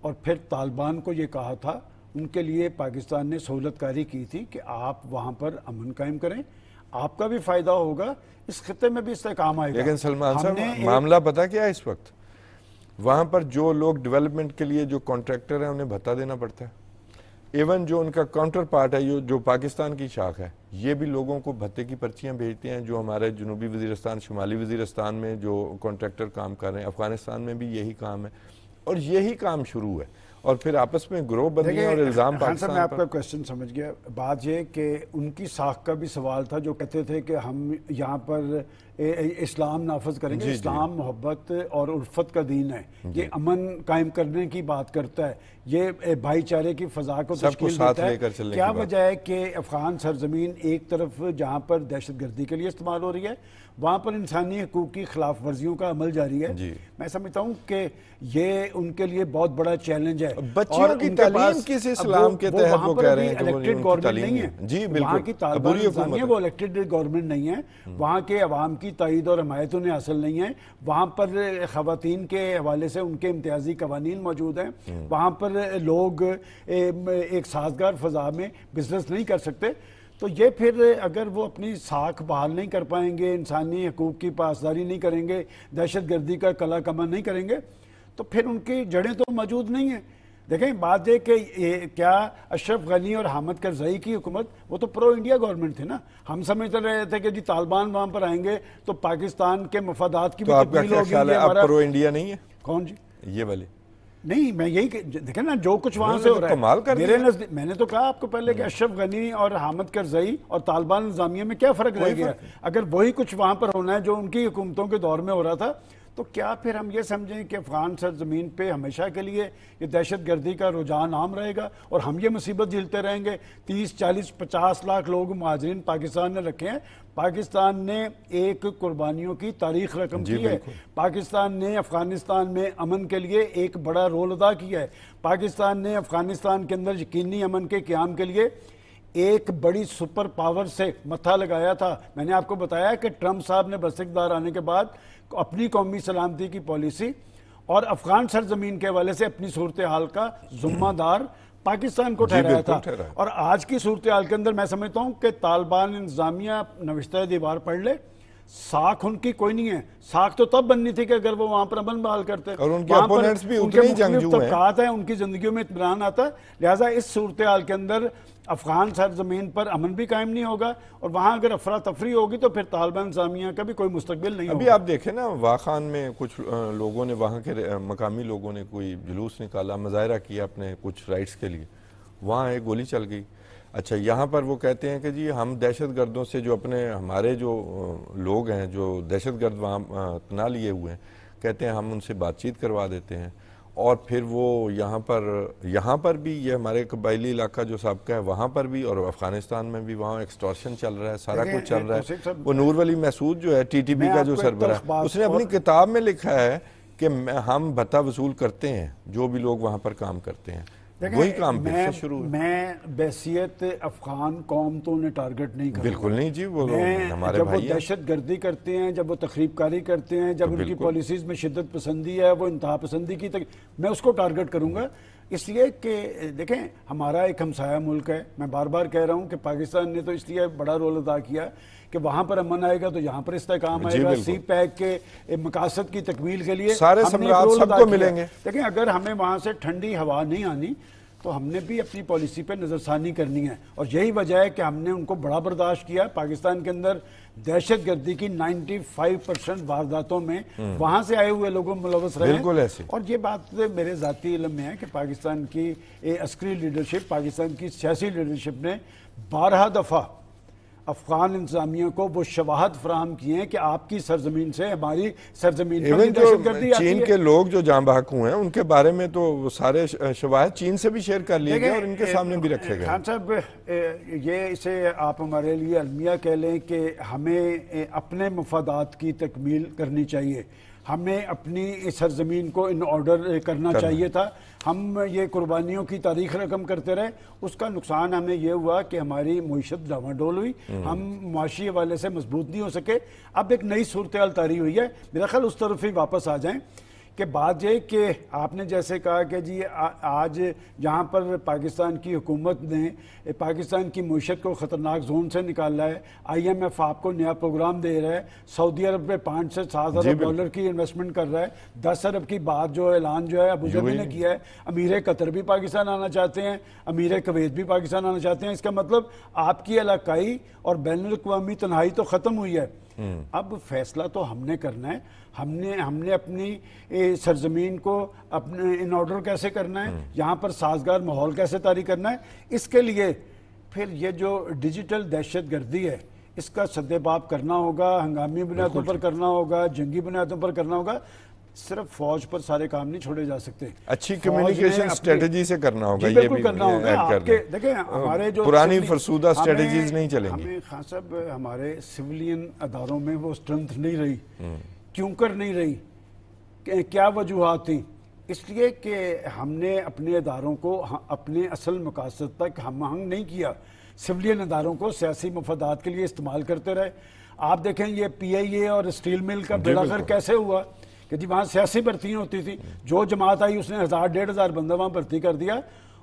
اور پھر طالبان کو یہ کہا تھا، ان کے لیے پاکستان نے سہولت کاری کی تھی کہ آپ وہاں پر امن قائم کریں، آپ کا بھی فائدہ ہوگا، اس خطے میں بھی استحکام آئے گا. لیکن سلمان صاحب معاملہ پتا کیا ہے اس وقت؟ وہاں پر جو لوگ ڈیولپمنٹ کے لیے جو کانٹریکٹر ہیں انہیں بھتا دینا پڑتا ہے. ایون جو ان کا کاؤنٹر پارٹ ہے جو پاکستان کی شاخ ہے، یہ بھی لوگوں کو بھتے کی پرچیاں بھیجتے ہیں. جو ہمارے جنوبی وزیرستان، شمالی وزیرستان میں جو کانٹریکٹر کام کر رہے ہیں، افغانستان میں بھی یہی کام ہے، اور یہی کام شروع ہے. اور پھر آپس میں گروہ بندی اور الزام پاکستان پر. میں آپ کا کوشچن سمجھ گیا. بات یہ کہ ان کی ساکھ کا بھی سوال تھا، جو کہتے تھے کہ ہم یہاں پر اسلام نافذ کریں گے. اسلام محبت اور الفت کا دین ہے، یہ امن قائم کرنے کی بات کرتا ہے، یہ بھائی چارے کی فضا کو تشکیل دیتا ہے. کیا وجہ ہے کہ افغان سرزمین ایک طرف جہاں پر دہشت گردی کے لیے استعمال ہو رہی ہے، وہاں پر انسانی حقوق کی خلاف ورزیوں کا عمل جاری ہے. میں سمجھتا ہوں کہ یہ ان کے لیے بہت بڑا چیلنج ہے. بچیوں کی تعلیم کس اسلام کے تحت وہ کہہ رہے ہیں کہ الیکٹڈ گورنمنٹ نہیں ہے. جی بالکل، وہاں کی طالبان نظامیہ وہ الیکٹڈ گورنمنٹ نہیں ہے. وہاں کے عوام کی تائید اور حمایت انہیں حاصل نہیں ہے. وہاں پر خواتین کے حوالے سے ان کے امتیازی قوانین موجود ہیں. وہاں پر لوگ ایک سازگار فضا میں بزنس نہیں کر سکتے. تو یہ پھر اگر وہ اپنی ساکھ بحال نہیں کر پائیں گے، انسانی حقوق کی پاسداری نہیں کریں گے، دہشت گردی کا قلع کماں نہیں کریں گے، تو پھر ان کی جڑیں تو موجود نہیں ہیں. دیکھیں بات یہ کہ کیا اشرف غنی اور حامد کرزئی کی حکومت وہ تو پرو انڈیا گورنمنٹ تھی نا. ہم سمجھتے رہے تھے کہ جی طالبان وہاں پر آئیں گے تو پاکستان کے مفادات کی بھی تکمیل ہوگی. اب پرو انڈیا نہیں ہے؟ کون جی؟ یہ والی نہیں. میں یہی دیکھیں نا جو کچھ وہاں سے ہو رہا ہے میرے نزدیک، میں نے تو کہا آپ کو پہلے کہ اشرف غنی اور حامد کرزئی اور طالبان نظامیہ میں کیا فرق رہ گیا؟ اگر وہی کچھ وہاں پر ہونا ہے جو ان کی حکومتوں کے دور میں ہو رہا تھا، تو کیا پھر ہم یہ سمجھیں کہ افغان سرزمین پہ ہمیشہ کے لیے یہ دہشت گردی کا رجحان عام رہے گا اور ہم یہ مصیبت جھیلتے رہیں گے؟ 30, 40, 50 لاکھ لوگ مہاجرین پاکستان نے رکھے ہیں. پاکستان نے ایک قربانیوں کی تاریخ رقم کی ہے. پاکستان نے افغانستان میں امن کے لیے ایک بڑا رول ادا کیا ہے. پاکستان نے افغانستان کے اندر یقینی امن کے قیام کے لیے ایک بڑی سپر پاور سے متھا لگایا تھا. میں نے آپ کو بتایا کہ ٹرمپ صاحب نے بس اقتدار آنے کے بعد اپنی قومی سلامتی کی پالیسی اور افغان سرزمین کے حوالے سے اپنی صورتحال کا ذمہ دار پاکستان کو ٹھہرایا تھا. اور آج کی صورتحال کے اندر میں سمجھتا ہوں کہ طالبان انتظامیہ نوشتہ دیوار پڑھ لے، ساکھ ان کی کوئی نہیں ہے. ساکھ تو تب بننی تھی کہ اگر وہ وہاں پر امن بحال کرتے، اور ان کے اپوننٹس بھی اتنے ہی جنگجو ہیں. طبقات ہیں، ان کی زندگیوں میں اطمینان آتا ہے. لہٰذا اس صورتحال کے اندر افغان سرزمین پر امن بھی قائم نہیں ہوگا، اور وہاں اگر افراتفری ہوگی تو پھر طالبان انتظامیہ کا بھی کوئی مستقبل نہیں ہوگا. ابھی آپ دیکھیں نا واخان میں کچھ لوگوں نے، وہاں کے مقامی لوگوں نے کوئی جلوس نکالا، مظاہرہ کیا اپنے کچھ رائٹس کے لیے، وہاں ایک گولی چل گئی. اچھا یہاں پر وہ کہتے ہیں کہ جی ہم دہشت گردوں سے جو ہمارے جو لوگ ہیں جو دہشت گرد وہاں پناہ لیے ہوئے ہیں، کہتے ہیں ہم ان سے بات چیت کروا دیتے ہیں. اور پھر وہ یہاں پر بھی یہ ہمارے قبائلی علاقہ جو سابقہ ہے وہاں پر بھی، اور افغانستان میں بھی وہاں ایکسٹورشن چل رہا ہے، سارا کچھ چل رہا ہے. وہ نور ولی محسود جو ہے ٹی ٹی پی کا جو سربراہ، اس نے اپنی کتاب میں لکھا ہے کہ ہم بھتہ وصول کرتے ہیں جو بھی لوگ وہاں پر کام کرتے ہیں. وہی کام پھر سے شروع ہے. میں بحیثیت افغان قوم تو انہیں ٹارگٹ نہیں کروں. بالکل نہیں جی، وہ ہمارے جب بھائی وہ دہشت گردی کرتے ہیں، جب وہ تخریب کاری کرتے ہیں، جب ان کی پالیسیز میں شدت پسندی ہے، وہ انتہا پسندی کی میں اس کو ٹارگٹ کروں گا. اس لیے کہ دیکھیں ہمارا ایک ہمسایہ ملک ہے. میں بار بار کہہ رہا ہوں کہ پاکستان نے تو اس لیے بڑا رول ادا کیا کہ وہاں پر امن آئے گا تو یہاں پر استحکام آئے گا. سی پیک کے مقاصد کی تکمیل کے لیے سارے ثمرات سب کو ملیں گے. دیکھیں اگر ہمیں وہاں سے ٹھنڈی ہوا نہیں آنی تو ہم نے بھی اپنی پالیسی پہ نظر ثانی کرنی ہے، اور یہی وجہ ہے کہ ہم نے ان کو بڑا برداشت کیا۔ پاکستان کے اندر دہشت گردی کی 95% وارداتوں میں وہاں سے آئے ہوئے لوگوں ملوث رہے ہیں، بالکل ایسے۔ اور یہ بات میرے ذاتی علم میں ہے کہ پاکستان کی عسکری لیڈرشپ، پاکستان کی سیاسی لیڈرشپ نے 12 دفعہ افغان انتظامیہ کو وہ شواہد فراہم کیے ہیں کہ آپ کی سرزمین سے ہماری سرزمین پر ایون دہشت گردی جو آتی چین ہے۔ کے لوگ جو جاں بحق ہوئے ہیں ان کے بارے میں تو وہ سارے شواہد چین سے بھی شیئر کر لیے گئے اور ان کے سامنے بھی رکھے گئے۔ خان صاحب، یہ اسے آپ ہمارے لیے المیہ کہہ لیں کہ ہمیں اپنے مفادات کی تکمیل کرنی چاہیے، ہمیں اپنی سرزمین کو ان آرڈر کرنا چاہیے تھا۔ ہم یہ قربانیوں کی تاریخ رقم کرتے رہے، اس کا نقصان ہمیں یہ ہوا کہ ہماری معیشت ڈاواڈول ہوئی، ہم معاشی حوالے سے مضبوط نہیں ہو سکے۔ اب ایک نئی صورتحال طاری ہوئی ہے، میرا خیال اس طرف ہی واپس آ جائیں کہ بات یہ کہ آپ نے جیسے کہا کہ جی آج جہاں پر پاکستان کی حکومت نے پاکستان کی معیشت کو خطرناک زون سے نکالا ہے، IMF آپ کو نیا پروگرام دے رہا ہے، سعودی عرب میں 5 سے 7 ارب ڈالر کی انویسٹمنٹ کر رہا ہے، 10 ارب کی بات جو اعلان جو ہے ابوظہبی نے کیا ہے، امیر قطر بھی پاکستان آنا چاہتے ہیں، امیر کویت بھی پاکستان آنا چاہتے ہیں۔ اس کا مطلب آپ کی علاقائی اور بین الاقوامی تنہائی تو ختم ہوئی ہے۔ اب فیصلہ تو ہم نے کرنا ہے، ہم نے اپنی سرزمین کو اپنے ان آرڈر کیسے کرنا ہے، یہاں پر سازگار ماحول کیسے طاری کرنا ہے۔ اس کے لیے پھر یہ جو ڈیجیٹل دہشت گردی ہے اس کا سدباب کرنا ہوگا، ہنگامی بنیادوں پر کرنا ہوگا، جنگی بنیادوں پر کرنا ہوگا۔ صرف فوج پر سارے کام نہیں چھوڑے جا سکتے، اچھی کمیونیکیشن اسٹریٹجی سے کرنا ہوگا، یہ بھی کرنا ہوگا۔ آپ کے دیکھیں ہمارے جو پرانی فرسودہ اسٹریٹجیز نہیں چلیں گی۔ ہمیں خان صاحب ہمارے سویلین اداروں میں وہ اسٹرنتھ نہیں رہی، کیوں کر نہیں رہی، کیا وجوہات تھیں؟ اس لیے کہ ہم نے اپنے اداروں کو اپنے اصل مقاصد تک ہم آہنگ نہیں کیا، سویلین اداروں کو سیاسی مفادات کے لیے استعمال کرتے رہے۔ آپ دیکھیں یہ PIA اور اسٹیل مل کا بیڑا غرق کیسے ہوا کہ جی وہاں سیاسی بھرتیاں ہوتی تھی، جو جماعت آئی اس نے 1000-1500 بندہ وہاں بھرتی کر دیا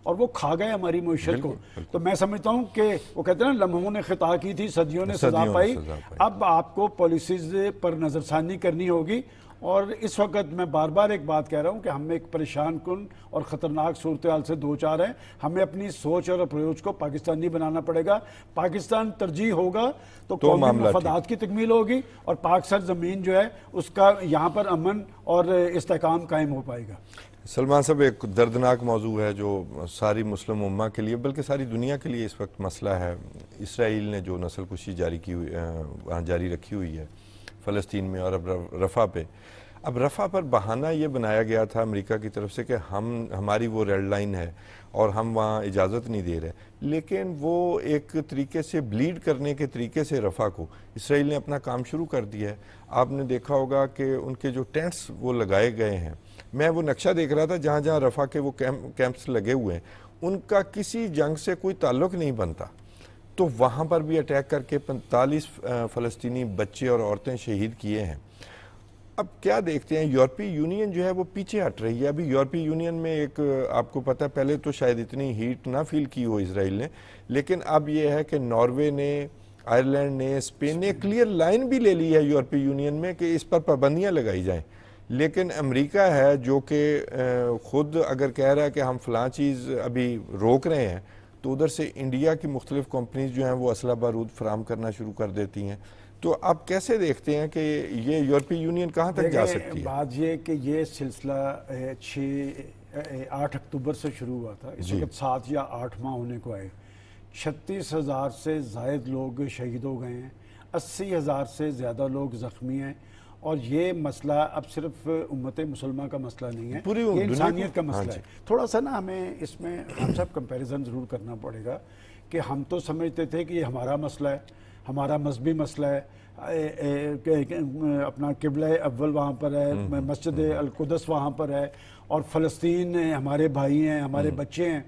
اور وہ کھا گئے ہماری معیشت کو۔ تو میں سمجھتا ہوں کہ وہ کہتے ہیں نا لمحوں نے خطا کی تھی صدیوں نے سزا پائی۔ اب آپ کو پالیسیز پر نظر ثانی کرنی ہوگی، اور اس وقت میں بار بار ایک بات کہہ رہا ہوں کہ ہم ایک پریشان کن اور خطرناک صورتحال سے دوچار ہیں۔ ہمیں اپنی سوچ اور اپروچ کو پاکستانی بنانا پڑے گا۔ پاکستان ترجیح ہوگا تو قومی مفادات کی تکمیل ہوگی، اور پاک سرزمین جو ہے اس کا یہاں پر امن اور استحکام قائم ہو پائے گا۔ سلمان صاحب، ایک دردناک موضوع ہے جو ساری مسلم امہ کے لیے بلکہ ساری دنیا کے لیے اس وقت مسئلہ ہے۔ اسرائیل نے جو نسل کشی جاری رکھی ہوئی ہے فلسطین میں اور اب رفح پہ۔ اب رفح پر بہانہ یہ بنایا گیا تھا امریکہ کی طرف سے کہ ہماری وہ ریڈ لائن ہے اور ہم وہاں اجازت نہیں دے رہے، لیکن وہ ایک طریقے سے بلیڈ کرنے کے طریقے سے رفح کو اسرائیل نے اپنا کام شروع کر دیا ہے۔ آپ نے دیکھا ہوگا کہ ان کے جو ٹینٹس وہ لگائے گئے ہیں، میں وہ نقشہ دیکھ رہا تھا جہاں جہاں رفح کے وہ کیمپس لگے ہوئے ہیں، ان کا کسی جنگ سے کوئی تعلق نہیں بنتا، تو وہاں پر بھی اٹیک کر کے 45 فلسطینی بچے اور عورتیں شہید کیے ہیں۔ اب کیا دیکھتے ہیں، یورپی یونین جو ہے وہ پیچھے ہٹ رہی ہے۔ ابھی یورپی یونین میں ایک آپ کو پتہ، پہلے تو شاید اتنی ہیٹ نہ فیل کی ہو اسرائیل نے، لیکن اب یہ ہے کہ ناروے نے، آئرلینڈ نے، اسپین نے کلیئر لائن بھی لے لی ہے یورپی یونین میں کہ اس پر پابندیاں لگائی جائیں، لیکن امریکہ ہے جو کہ خود اگر کہہ رہا ہے کہ ہم فلاں چیز ابھی روک رہے ہیں، تو ادھر سے انڈیا کی مختلف کمپنیز جو ہیں وہ اسلحہ بارود فراہم کرنا شروع کر دیتی ہیں۔ تو آپ کیسے دیکھتے ہیں کہ یہ یورپی یونین کہاں تک جا سکتی ہے؟ بات یہ کہ یہ سلسلہ 8 اکتوبر سے شروع ہوا تھا، اس وقت 7 یا 8 ماہ ہونے کو آئے۔ 36,000 سے زائد لوگ شہید ہو گئے ہیں، 80,000 سے زیادہ لوگ زخمی ہیں، اور یہ مسئلہ اب صرف امت مسلمہ کا مسئلہ نہیں ہے، یہ انسانیت کا مسئلہ ہے۔ تھوڑا سا نا ہمیں اس میں ہم سب کمپیریزن ضرور کرنا پڑے گا کہ ہم تو سمجھتے تھے کہ یہ ہمارا مسئلہ ہے، ہمارا مذہبی مسئلہ ہے، اپنا قبلہ اول وہاں پر ہے، مسجد القدس وہاں پر ہے، اور فلسطین ہمارے بھائی ہیں، ہمارے بچے ہیں۔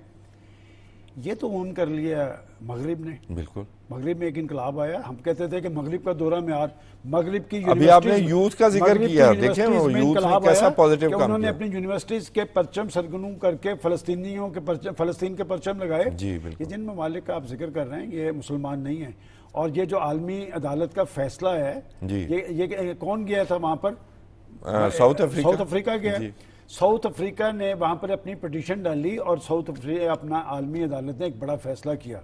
یہ تو اون کر لیا مغرب نے۔ بالکل، مغرب میں ایک انقلاب آیا، ہم کہتے تھے کہ مغرب کا دورہ معیار، مغرب کی ابھی آپ نے یوتھ کا ذکر کیا، دیکھیں وہ یوتھ نے کیسا پازیٹیو کام کیا، انہوں نے اپنی یونیورسٹیز کے پرچم سرغنوں کر کے فلسطینیوں کے پرچم، فلسطین کے پرچم لگائے۔ یہ جن ممالک کا آپ ذکر کر رہے ہیں یہ مسلمان نہیں ہیں، اور یہ جو عالمی عدالت کا فیصلہ ہے، یہ کون گیا تھا وہاں پر؟ ساؤتھ افریقہ گیا۔ ساؤتھ افریقہ نے وہاں پر اپنی پٹیشن ڈالی اور ساؤتھ افریقہ اپنا عالمی عدالت نے ایک بڑا فیصلہ کیا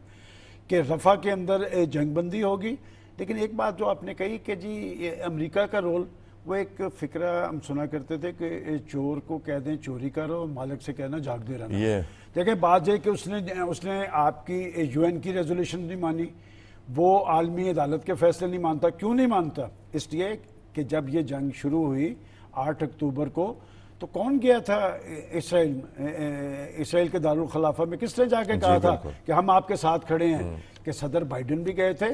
کہ رفح کے اندر جنگ بندی ہوگی. لیکن ایک بات جو آپ نے کہی کہ جی امریکہ کا رول، وہ ایک فکرہ ہم سنا کرتے تھے کہ چور کو کہہ دیں چوری کرو، مالک سے کہنا جاگ دے رہنا. دیکھیں بات یہ کہ اس نے آپ کی یو این کی ریزولوشن نہیں مانی، وہ عالمی عدالت کے فیصلے نہیں مانتا. کیوں نہیں مانتا؟ اس لیے کہ جب یہ جنگ شروع ہوئی 8 اکتوبر کو تو کون گیا تھا اسرائیل کے دارالخلافہ میں؟ کس نے جا کے کہا تھا کہ ہم آپ کے ساتھ کھڑے ہیں؟ کہ صدر بائیڈن بھی گئے تھے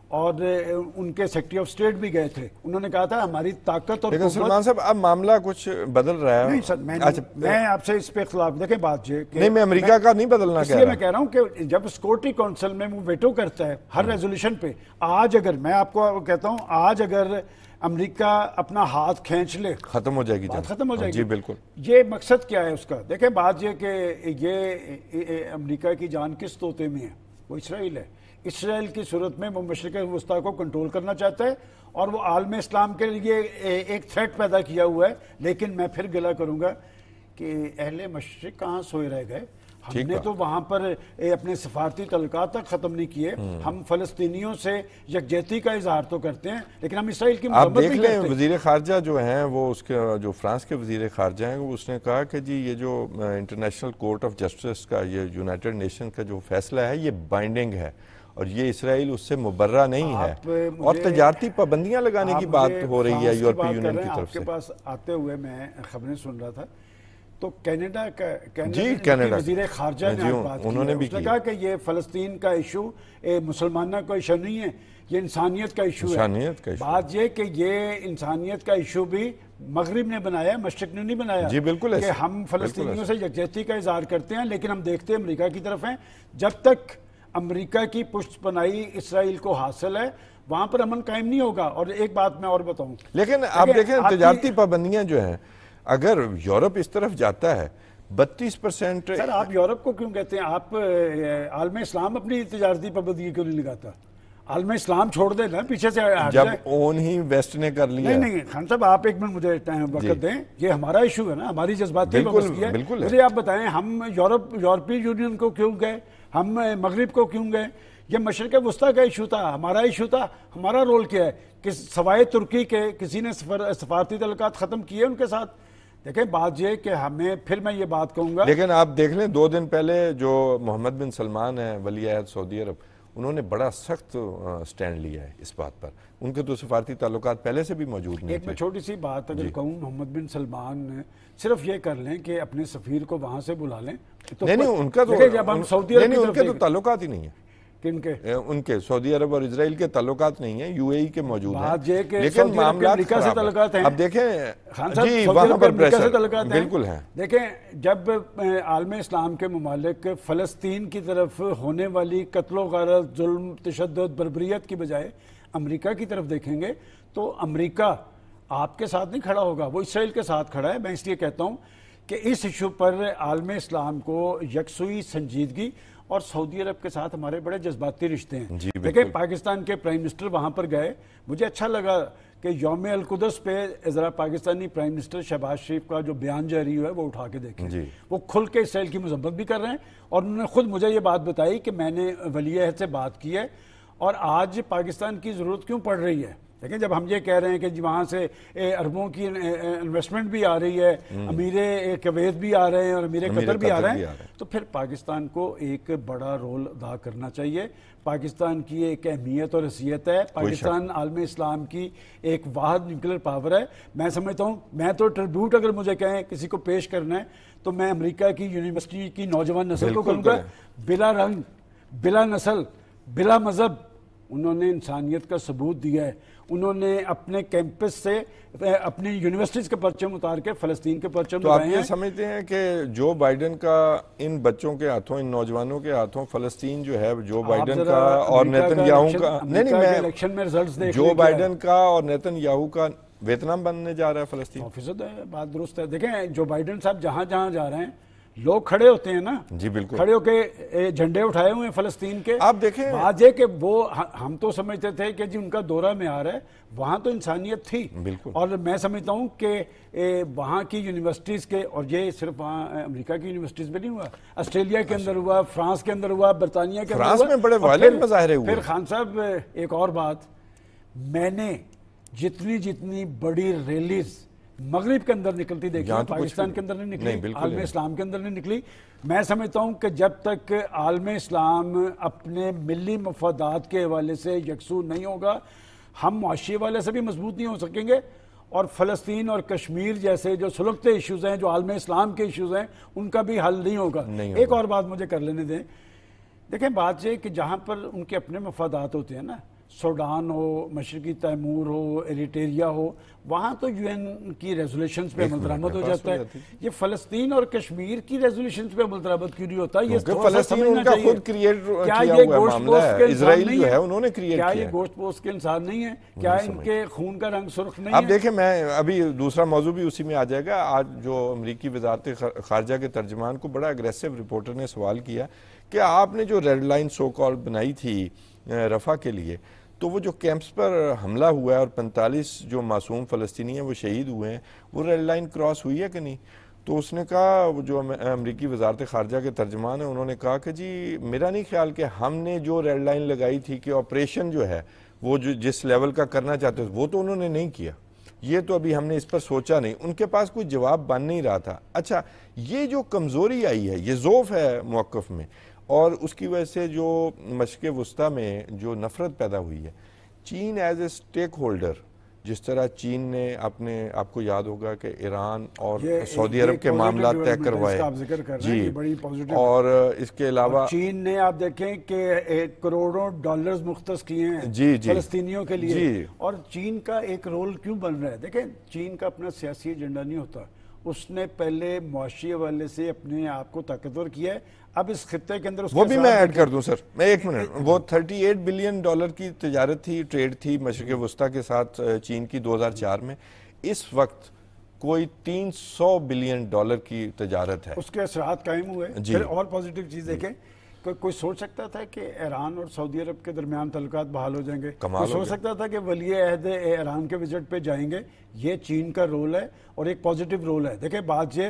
اور ان کے سیکریٹری آف اسٹیٹ بھی گئے تھے. انہوں نے کہا تھا ہماری طاقت اور لیکن سلمان صاحب اب معاملہ کچھ بدل رہا ہے. نہیں سر، میں آپ سے اس پہ اختلاف، دیکھیں بات یہ نہیں، میں امریکہ کا نہیں بدلنا کہہ رہا. میں کہہ رہا ہوں کہ جب سیکورٹی کونسل میں وہ ویٹو کرتا ہے ہر ریزولوشن پہ، آج اگر میں آپ کو کہتا ہوں آج اگر امریکہ اپنا ہاتھ کھینچ لے ختم ہو جائے گی، بات ختم ہو جائے گی. جی بالکل. یہ مقصد کیا ہے اس کا؟ دیکھیں بات یہ کہ یہ امریکہ کی جان کس طوطے میں ہے؟ وہ اسرائیل ہے. اسرائیل کی صورت میں وہ مشرق وسطیٰ کو کنٹرول کرنا چاہتا ہے اور وہ عالم اسلام کے لیے ایک تھریٹ پیدا کیا ہوا ہے. لیکن میں پھر گلہ کروں گا کہ اہل مشرق کہاں سوئے رہ گئے؟ ہم نے تو وہاں پر اپنے سفارتی تعلقات تک ختم نہیں کیے. ہم فلسطینیوں سے یکجہتی کا اظہار تو کرتے ہیں لیکن ہم اسرائیل کی آپ دیکھ لیں وزیر خارجہ جو ہیں وہ اس کے جو فرانس کے وزیر خارجہ ہیں اس نے کہا کہ جی یہ جو انٹرنیشنل کورٹ آف جسٹس کا یہ یونائٹڈ نیشن کا جو فیصلہ ہے یہ بائنڈنگ ہے اور یہ اسرائیل اس سے مبرہ نہیں ہے اور تجارتی پابندیاں لگانے کی بات ہو رہی ہے یورپی یونین کی طرف سے. آپ کے پاس آتے ہوئے میں خبریں سن رہا تھا تو کینیڈا کا کینیڈا وزیر خارجہ نے بات کی، انہوں نے کہا کہ یہ فلسطین کا ایشو مسلمانوں کا ایشو نہیں ہے، یہ انسانیت کا ایشو ہے. بات یہ کہ یہ انسانیت کا ایشو بھی مغرب نے بنایا، مشرق نے نہیں بنایا. جی بالکل کہ ہم فلسطینیوں سے یکجہتی کا اظہار کرتے ہیں لیکن ہم دیکھتے ہیں امریکہ کی طرف ہیں. جب تک امریکہ کی پشت پناہی اسرائیل کو حاصل ہے وہاں پر امن قائم نہیں ہوگا. اور ایک بات میں اور بتاؤں، لیکن آپ دیکھیں تجارتی پابندیاں جو ہیں اگر یورپ اس طرف جاتا ہے 32%. سر آپ یورپ کو کیوں کہتے ہیں؟ آپ عالم اسلام اپنی تجارتی پابندی کیوں نہیں لگاتا؟ عالم اسلام چھوڑ دے نا پیچھے سے جب اون ہی ویسٹ نے کر لیا. نہیں خان صاحب آپ ایک منٹ مجھے وقت دیں، یہ ہمارا ایشو ہے نا، ہماری جذباتی وابستگی ہے. مجھے آپ بتائیں ہم یورپی یونین کو کیوں گئے؟ ہم مغرب کو کیوں گئے؟ یہ مشرق وسطیٰ کا ایشو تھا، ہمارا ایشو تھا. ہمارا رول کیا ہے کہ سوائے ترکی کے کسی نے سفارتی تعلقات ختم کیے ان کے ساتھ؟ دیکھیں بات یہ کہ ہمیں، پھر میں یہ بات کہوں گا، لیکن آپ دیکھ لیں 2 دن پہلے جو محمد بن سلمان ہیں ولی عہد سعودی عرب، انہوں نے بڑا سخت سٹینڈ لیا ہے اس بات پر. ان کے تو سفارتی تعلقات پہلے سے بھی موجود نہیں تھے. ایک میں چھوٹی سی بات اگر کہوں، محمد بن سلمان صرف یہ کر لیں کہ اپنے سفیر کو وہاں سے بلا لیں. نہیں ان کا تو جب ہم سعودی عرب ان کے تو تعلقات ہی نہیں ہیں. کن کے؟ ان کے سعودی عرب اور اسرائیل کے تعلقات نہیں ہیں، یو اے ای کے موجود ہیں. لیکن امریکہ سے تعلقات ہیں. اب دیکھیں جی وہاں پر پریشر بالکل ہیں. دیکھیں جب عالم اسلام کے ممالک فلسطین کی طرف ہونے والی قتل و غارت، ظلم، تشدد، بربریت کی بجائے امریکہ کی طرف دیکھیں گے تو امریکہ آپ کے ساتھ نہیں کھڑا ہوگا، وہ اسرائیل کے ساتھ کھڑا ہے. میں اس لیے کہتا ہوں کہ اس ایشو پر عالم اسلام کو یکسوئی، سنجیدگی، اور سعودی عرب کے ساتھ ہمارے بڑے جذباتی رشتے ہیں. دیکھیں پاکستان کے پرائم منسٹر وہاں پر گئے، مجھے اچھا لگا کہ یوم القدس پہ ذرا پاکستانی پرائم منسٹر شہباز شریف کا جو بیان جاری ہوا ہے وہ اٹھا کے دیکھیں. وہ کھل کے اسرائیل کی مذمت بھی کر رہے ہیں اور انہوں نے خود مجھے یہ بات بتائی کہ میں نے ولی عہد سے بات کی ہے اور آج پاکستان کی ضرورت کیوں پڑ رہی ہے. لیکن جب ہم یہ کہہ رہے ہیں کہ وہاں سے اربوں کی انویسٹمنٹ بھی آ رہی ہے، امیر کویت بھی آ رہے ہیں اور امیر قطر بھی آ رہے ہیں، تو پھر پاکستان کو ایک بڑا رول ادا کرنا چاہیے. پاکستان کی ایک اہمیت اور حیثیت ہے. پاکستان عالم اسلام کی ایک واحد نیوکلیر پاور ہے. میں سمجھتا ہوں، میں تو ٹریبیوٹ اگر مجھے کہیں کسی کو پیش کرنا ہے تو میں امریکہ کی یونیورسٹی کی نوجوان نسل کو کروں گا. بلا رنگ، بلا نسل، بلا مذہب انہوں نے انسانیت کا ثبوت دیا ہے. انہوں نے اپنے کیمپس سے اپنی یونیورسٹیز کے پرچم اتار کے فلسطین کے پرچم تو آپ یہ سمجھتے ہیں کہ جو بائیڈن کا ان بچوں کے ہاتھوں، ان نوجوانوں کے ہاتھوں فلسطین جو ہے جو بائیڈن کا اور نیتن یاہو کا، نہیں الیکشن میں رزلٹس دیکھ جو بائیڈن کا اور نیتن یاہو کا ویتنام بننے جا رہا ہے فلسطین؟ فیصد ہے، بات درست ہے. دیکھیں جو بائیڈن صاحب جہاں جہاں جا رہے ہیں لوگ کھڑے ہوتے ہیں نا، جی بالکل، کھڑے ہو کے جھنڈے اٹھائے ہوئے ہیں فلسطین کے. آپ دیکھیں بات یہ کہ وہ ہم تو سمجھتے تھے کہ جی ان کا دورہ میں آ رہا ہے، وہاں تو انسانیت تھی. بالکل. اور میں سمجھتا ہوں کہ وہاں کی یونیورسٹیز کے، اور یہ صرف وہاں امریکہ کی یونیورسٹیز میں نہیں ہوا، آسٹریلیا کے اندر ہوا، فرانس کے اندر ہوا، برطانیہ کے اندر ہوا. فرانس میں بڑے وائلنٹ مظاہرے ہوئے. پھر خان صاحب ایک اور بات، میں نے جتنی بڑی ریلیز مغرب کے اندر نکلتی دیکھی، پاکستان کے اندر نہیں نکلی، عالم اسلام کے اندر نہیں نکلی. میں سمجھتا ہوں کہ جب تک عالم اسلام اپنے ملی مفادات کے حوالے سے یکسو نہیں ہوگا، ہم معاشی حوالے سے بھی مضبوط نہیں ہو سکیں گے، اور فلسطین اور کشمیر جیسے جو سلگتے ایشوز ہیں، جو عالم اسلام کے ایشوز ہیں، ان کا بھی حل نہیں ہوگا. ایک اور بات مجھے کر لینے دیں. دیکھیں بات یہ کہ جہاں پر ان کے اپنے مفادات ہوتے ہیں نا، سوڈان ہو، مشرقی تیمور ہو، ایریٹریا ہو، وہاں تو یو این کی ریزولیشنز پہ عمل درآمد ہو جاتا ہے. یہ فلسطین اور کشمیر کی ریزولیشنز پہ عمل درآمد کیوں نہیں ہوتا؟ یہ فلسطین ان کا خود کریٹ کیا ہوا معاملہ ہے، اسرائیل جو ہے انہوں نے کریٹ کیا. کیا یہ گوشت پوست کے انسان نہیں ہیں؟ کیا ان کے خون کا رنگ سرخ نہیں ہے؟ اب دیکھیں، میں ابھی دوسرا موضوع بھی اسی میں آ جائے گا. آج جو امریکی وزارت خارجہ کے ترجمان کو بڑا اگریسو رپورٹر نے سوال کیا کہ آپ نے جو ریڈ لائن سو کال بنائی تھی رفح کے لیے، تو وہ جو کیمپس پر حملہ ہوا ہے اور 45 جو معصوم فلسطینی ہیں وہ شہید ہوئے ہیں، وہ ریڈ لائن کراس ہوئی ہے کہ نہیں؟ تو اس نے کہا، جو امریکی وزارت خارجہ کے ترجمان ہیں، انہوں نے کہا کہ جی میرا نہیں خیال کہ ہم نے جو ریڈ لائن لگائی تھی کہ آپریشن جو ہے وہ جو جس لیول کا کرنا چاہتے وہ تو انہوں نے نہیں کیا، یہ تو ابھی ہم نے اس پر سوچا نہیں. ان کے پاس کوئی جواب بن نہیں رہا تھا. اچھا، یہ جو کمزوری آئی ہے، یہ ضعف ہے موقف میں، اور اس کی وجہ سے جو مشرق وسطیٰ میں جو نفرت پیدا ہوئی ہے، چین ایز اے سٹیک ہولڈر، جس طرح چین نے آپ کو یاد ہوگا کہ ایران اور سعودی عرب کے معاملات طے کروائے، جی، اور اس کے علاوہ چین نے آپ دیکھیں کہ کروڑوں ڈالرز مختص کیے ہیں فلسطینیوں کے لیے. اور چین کا ایک رول کیوں بن رہا ہے؟ دیکھیں، چین کا اپنا سیاسی ایجنڈا نہیں ہوتا، اس نے پہلے معاشی حوالے سے اپنے آپ کو طاقتور کیا ہے. اب اس خطے کے اندر وہ بھی میں ایڈ کر دوں سر، میں ایک منٹ، وہ 38 بلین ڈالر کی تجارت تھی، ٹریڈ تھی مشرق وسطیٰ کے ساتھ چین کی 2004 میں. اس وقت کوئی 300 بلین ڈالر کی تجارت ہے. اس کے اثرات قائم ہوئے. پھر اور پازیٹیو چیز دیکھیں، کوئی سوچ سکتا تھا کہ ایران اور سعودی عرب کے درمیان تعلقات بحال ہو جائیں گے؟ کوئی سوچ سکتا تھا کہ ولی عہد ایران کے وزٹ پہ جائیں گے؟ یہ چین کا رول ہے اور ایک پازیٹیو رول ہے. دیکھیں بات یہ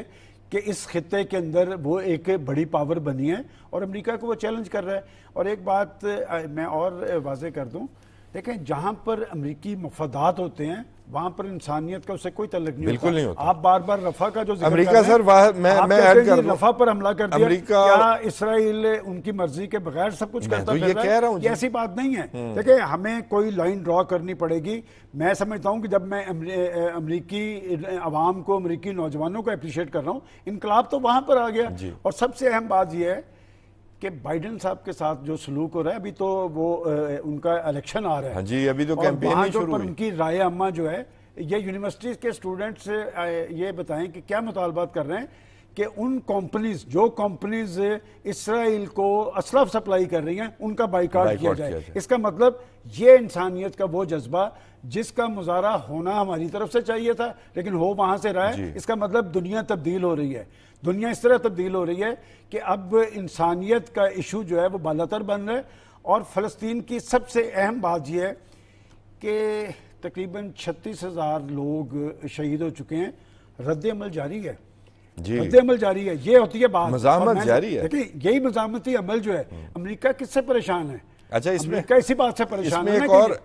کہ اس خطے کے اندر وہ ایک بڑی پاور بنی ہے اور امریکہ کو وہ چیلنج کر رہا ہے. اور ایک بات میں اور واضح کر دوں، دیکھیں جہاں پر امریکی مفادات ہوتے ہیں وہاں پر انسانیت کا اسے کوئی تعلق نہیں ہوتا. بالکل نہیں ہوتا. آپ بار بار رفح کا جو ذکر امریکہ کر رہے سر، میں ایڈ کر دوں، رفح پر حملہ کر دیا، امریکہ کیا اسرائیل ان کی مرضی کے بغیر سب کچھ کرتا پھر رہا ہے؟ یہ ایسی بات نہیں ہے. دیکھیں ہمیں کوئی لائن ڈرا کرنی پڑے گی. میں سمجھتا ہوں کہ جب میں امریکی عوام کو، امریکی نوجوانوں کو اپریشیٹ کر رہا ہوں، انقلاب تو وہاں پر آ گیا. اور سب سے اہم بات یہ ہے کہ بائیڈن صاحب کے ساتھ جو سلوک ہو رہا ہے، ابھی تو وہ ان کا الیکشن آ رہا ہے جی، ابھی تو کیمپین ہی شروع ہوئی. ان کی رائے عامہ جو ہے، یہ یونیورسٹیز کے اسٹوڈنٹس یہ بتائیں کہ کیا مطالبات کر رہے ہیں کہ ان کمپنیز جو کمپنیز اسرائیل کو اسلحہ سپلائی کر رہی ہیں ان کا بائیکاٹ کیا جائے. اس کا مطلب یہ انسانیت کا وہ جذبہ جس کا مظاہرہ ہونا ہماری طرف سے چاہیے تھا لیکن ہو وہاں سے رہا ہے. اس کا مطلب دنیا تبدیل ہو رہی ہے. دنیا اس طرح تبدیل ہو رہی ہے کہ اب انسانیت کا ایشو جو ہے وہ بالاتر بن رہا ہے. اور فلسطین کی سب سے اہم بات یہ ہے کہ تقریباً 36,000 لوگ شہید ہو چکے ہیں. رد عمل جاری ہے، رد عمل جاری ہے. یہ ہوتی ہے بات، مزاحمت جاری ہے. دیکھیں یہی مزاحمتی عمل جو ہے، امریکہ کس سے پریشان ہے؟ اچھا، اس میں اسی بات سے پریشان ہے.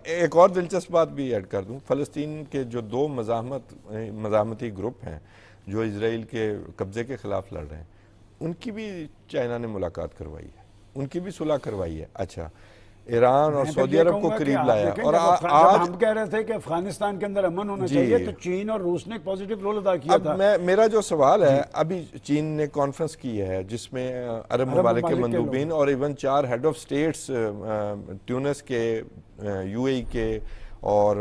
ایک اور دلچسپ بات بھی ایڈ کر دوں. فلسطین کے جو دو مزاحمتی گروپ ہیں جو اسرائیل کے قبضے کے خلاف لڑ رہے ہیں، ان کی بھی چائنا نے ملاقات کروائی ہے، ان کی بھی صلح کروائی ہے. اچھا، ایران اور سعودی عرب کو قریب لایا. اور آج ہم کہہ رہے تھے کہ افغانستان کے اندر امن ہونا چاہیے تو چین اور روس نے ایک پازیٹیو رول ادا کیا تھا. میرا جو سوال ہے، ابھی چین نے کانفرنس کی ہے جس میں عرب ممالک کے مندوبین اور even 4 head of states, Tunis کے، یو اے ای کے اور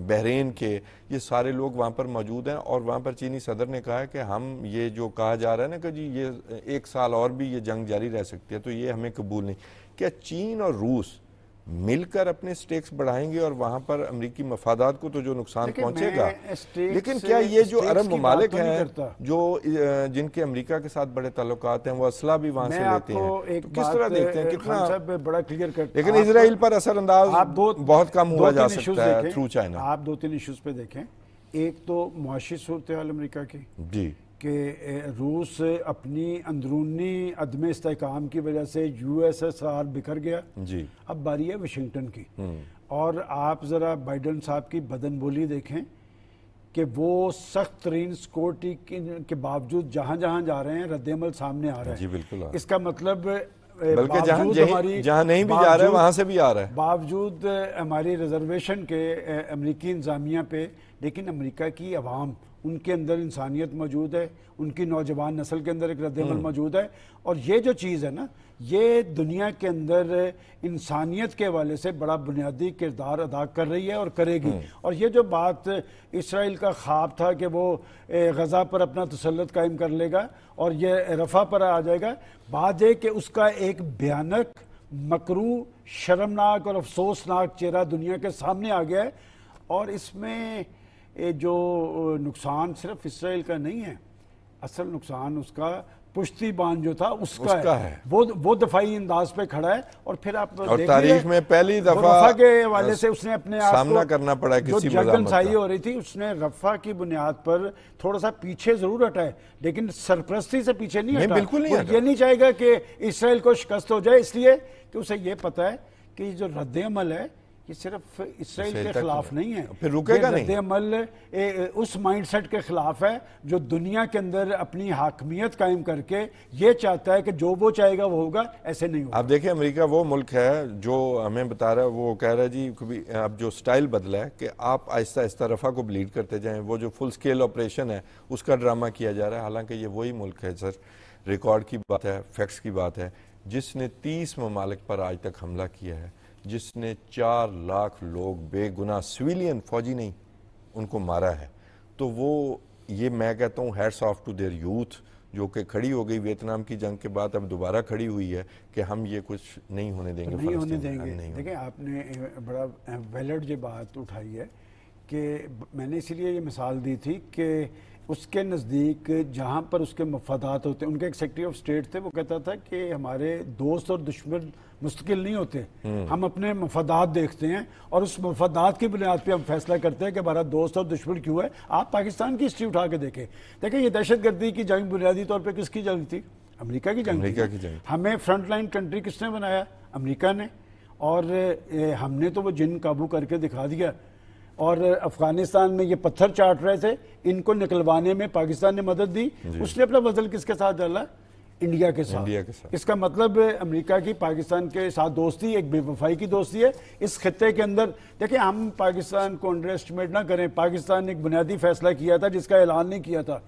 بحرین کے، یہ سارے لوگ وہاں پر موجود ہیں. اور وہاں پر چینی صدر نے کہا ہے کہ ہم یہ جو کہا جا رہا ہے نا کہ جی یہ 1 سال اور بھی یہ جنگ جاری رہ سکتی ہے، تو یہ ہمیں قبول نہیں. کیا چین اور روس مل کر اپنے سٹیکس بڑھائیں گے اور وہاں پر امریکی مفادات کو تو جو نقصان پہنچے گا. لیکن کیا یہ جو عرب ممالک ہیں جو جن کے امریکہ کے ساتھ بڑے تعلقات ہیں وہ اسلحہ بھی وہاں سے لیتے ہیں, تو کس طرح دیکھتے ہیں کتنا بڑا کلیئر کرتے ہیں. لیکن اسرائیل پر اثر انداز بہت کم ہوا جا سکتا ہے تھرو چائنا. آپ 2-3 ایشوز پہ دیکھیں. ایک تو معاشی صورتحال امریکہ کی, جی, کہ روس اپنی اندرونی عدم استحکام کی وجہ سے USSR بکھر گیا. جی, اب باری ہے واشنگٹن کی. اور آپ ذرا بائیڈن صاحب کی بدن بولی دیکھیں کہ وہ سخت ترین سیکورٹی کے باوجود جہاں جہاں جا رہے ہیں رد عمل سامنے آ رہا ہے. جی بالکل. اس کا مطلب بلکہ جہاں نہیں بھی جا رہا ہے وہاں سے بھی آ رہا ہے. باوجود ہماری ریزرویشن کے امریکی انتظامیہ پہ, لیکن امریکہ کی عوام, ان کے اندر انسانیت موجود ہے, ان کی نوجوان نسل کے اندر ایک رد عمل موجود ہے. اور یہ جو چیز ہے نا, یہ دنیا کے اندر انسانیت کے حوالے سے بڑا بنیادی کردار ادا کر رہی ہے اور کرے گی. اور یہ جو بات اسرائیل کا خواب تھا کہ وہ غزہ پر اپنا تسلط قائم کر لے گا اور یہ رفح پر آ جائے گا, بات ہے کہ اس کا ایک بھیانک, مکروہ, شرمناک اور افسوسناک چہرہ دنیا کے سامنے آ گیا ہے. اور اس میں جو نقصان صرف اسرائیل کا نہیں ہے, اصل نقصان اس کا پشتی بان جو تھا اس کا ہے. وہ دفاعی انداز پہ کھڑا ہے. اور پھر آپ تاریخ میں پہلی دفعہ رفح کے حوالے سے اس نے اپنے آپ سامنا کرنا پڑا جو جنگل سائی ہو رہی تھی, اس نے رفح کی بنیاد پر تھوڑا سا پیچھے ضرور ہٹا ہے, لیکن سرپرستی سے پیچھے نہیں ہٹا. بالکل نہیں ہٹا. یہ نہیں چاہے گا کہ اسرائیل کو شکست ہو جائے, اس لیے کہ اسے یہ پتا ہے کہ یہ جو رد عمل ہے یہ صرف اسرائیل کے خلاف نہیں ہے, پھر رکے گا نہیں. رد عمل اس مائنڈ سیٹ کے خلاف ہے جو دنیا کے اندر اپنی حاکمیت قائم کر کے یہ چاہتا ہے کہ جو وہ چاہے گا وہ ہوگا, ایسے نہیں ہوگا. آپ دیکھیں امریکہ وہ ملک ہے جو ہمیں بتا رہا ہے, وہ کہہ رہا ہے جی اب جو سٹائل بدلا ہے کہ آپ آہستہ آہستہ رفح کو بلیڈ کرتے جائیں. وہ جو فل سکیل آپریشن ہے اس کا ڈرامہ کیا جا رہا ہے, حالانکہ یہ وہی ملک ہے سر, ریکارڈ کی بات ہے, فیکٹس کی بات ہے, جس نے 30 ممالک پر آج تک حملہ کیا ہے, جس نے 4 لاکھ لوگ بے گناہ سویلین, فوجی نہیں, ان کو مارا ہے. تو وہ یہ میں کہتا ہوں hats off to their youth, جو کہ کھڑی ہو گئی ویتنام کی جنگ کے بعد, اب دوبارہ کھڑی ہوئی ہے کہ ہم یہ کچھ نہیں ہونے دیں گے. نہیں ہونے دیں گے. دیکھیں آپ نے بڑا ویلڈ یہ بات اٹھائی ہے کہ میں نے اسی لیے یہ مثال دی تھی کہ اس کے نزدیک جہاں پر اس کے مفادات ہوتے ہیں, ان کے ایک سیکریٹری آف اسٹیٹ تھے, وہ کہتا تھا کہ ہمارے دوست اور دشمن مستقل نہیں ہوتے, ہم اپنے مفادات دیکھتے ہیں اور اس مفادات کی بنیاد پہ ہم فیصلہ کرتے ہیں کہ ہمارا دوست اور دشمن کیوں ہے. آپ پاکستان کی ہسٹری اٹھا کے دیکھیں, یہ دہشت گردی کی جنگ بنیادی طور پہ کس کی جنگ تھی؟ امریکہ کی جنگ تھی. ہمیں فرنٹ لائن کنٹری کس نے بنایا؟ امریکہ نے. اور ہم نے تو وہ جن قابو کر کے دکھا دیا. اور افغانستان میں یہ پتھر چاٹ رہے تھے, ان کو نکلوانے میں پاکستان نے مدد دی. اس نے اپنا وزن کس کے ساتھ ڈالا؟ انڈیا کے ساتھ. اس کا مطلب امریکہ کی پاکستان کے ساتھ دوستی ایک بے وفائی کی دوستی ہے. اس خطے کے اندر دیکھیں, ہم پاکستان کو انڈر ایسٹیمیٹ نہ کریں. پاکستان نے ایک بنیادی فیصلہ کیا تھا جس کا اعلان نہیں کیا تھا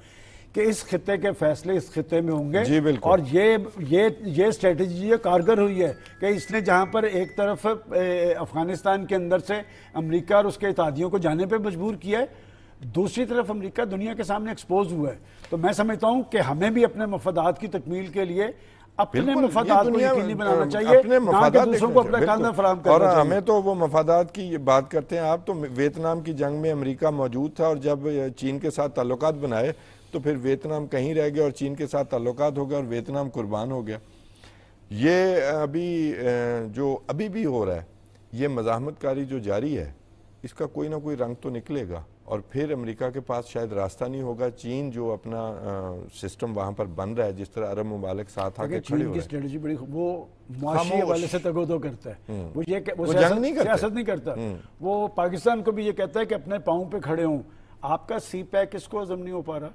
کہ اس خطے کے فیصلے اس خطے میں ہوں گے. اور یہ اسٹریٹجی کارگر ہوئی ہے کہ اس نے جہاں پر ایک طرف افغانستان کے اندر سے امریکہ اور اس کے اتحادیوں کو جانے پہ مجبور کیا ہے, دوسری طرف امریکہ دنیا کے سامنے ایکسپوز ہوا ہے. تو میں سمجھتا ہوں کہ ہمیں بھی اپنے مفادات کی تکمیل کے لیے اپنے مفادات کو یقینی بنانا چاہیے, نہ کہ دوسروں کو اپنا کاندھا فراہم کرنا چاہیے. اور ہمیں تو وہ مفادات کی بات کرتے ہیں آپ, تو ویتنام کی جنگ میں امریکہ موجود تھا, اور جب چین کے ساتھ تعلقات بنائے تو پھر ویتنام کہیں رہ گیا اور چین کے ساتھ تعلقات ہو گئے اور ویتنام قربان ہو گیا. یہ جو ابھی بھی ہو رہا ہے, یہ مزاحمت کاری جو جاری ہے, اس کا کوئی نہ کوئی رنگ تو نکلے گا, اور پھر امریکہ کے پاس شاید راستہ نہیں ہوگا. چین جو اپنا سسٹم وہاں پر بن رہا ہے, جس طرح عرب ممالک ساتھ آ کے کھڑے ہو رہے ہیں, اسٹریٹجی بڑی, وہ معاشی حوالے سے تگودو کرتا ہے. وہ سیاست نہیں کرتا. وہ پاکستان کو بھی یہ کہتا ہے کہ اپنے پاؤں پہ کھڑے ہوں. آپ کا سی پیک اس کو ہضم نہیں ہو پا رہا.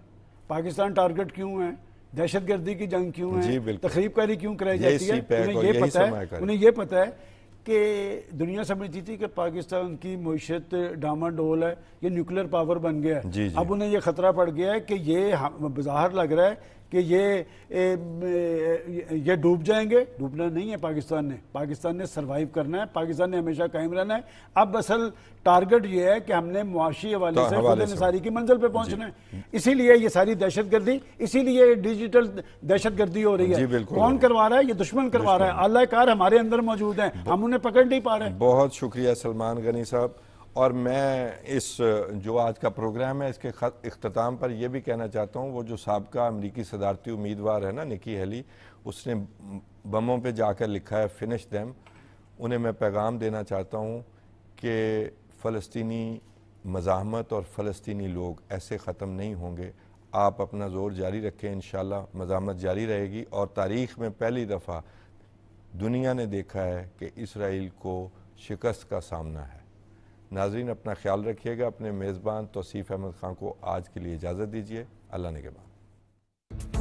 پاکستان ٹارگٹ کیوں ہے؟ دہشت گردی کی جنگ کیوں ہے؟ تخریب کاری کیوں کرائی جاتی ہے؟ انہیں یہ پتا ہے کہ دنیا سمجھتی تھی کہ پاکستان کی معیشت ڈاماڈول ہے, یہ نیوکلیر پاور بن گیا ہے. اب انہیں یہ خطرہ پڑ گیا ہے کہ یہ بظاہر لگ رہا ہے کہ یہ ڈوب جائیں گے. ڈوبنا نہیں ہے پاکستان نے سروائیو کرنا ہے, پاکستان نے ہمیشہ قائم رہنا ہے. اب اصل ٹارگٹ یہ ہے کہ ہم نے معاشی حوالے سے خود انحصاری کی منزل پہ پہنچنا ہے. اسی لیے یہ ساری دہشت گردی, اسی لیے ڈیجیٹل دہشت گردی ہو رہی ہے. کون کروا رہا ہے؟ یہ دشمن کروا رہا ہے. اللہ کار ہمارے اندر موجود ہیں, ہم انہیں پکڑ نہیں پا رہے. بہت شکریہ سلمان غنی صاحب. اور میں اس جو آج کا پروگرام ہے اس کے اختتام پر یہ بھی کہنا چاہتا ہوں, وہ جو سابقہ امریکی صدارتی امیدوار ہے نا نکی ہیلی, اس نے بموں پہ جا کر لکھا ہے فنش دیم. انہیں میں پیغام دینا چاہتا ہوں کہ فلسطینی مزاحمت اور فلسطینی لوگ ایسے ختم نہیں ہوں گے. آپ اپنا زور جاری رکھیں, انشاءاللہ مزاحمت جاری رہے گی. اور تاریخ میں پہلی دفعہ دنیا نے دیکھا ہے کہ اسرائیل کو شکست کا سامنا ہے. ناظرین اپنا خیال رکھیے گا. اپنے میزبان توصیف احمد خان کو آج کے لیے اجازت دیجیے. اللہ نگہبان.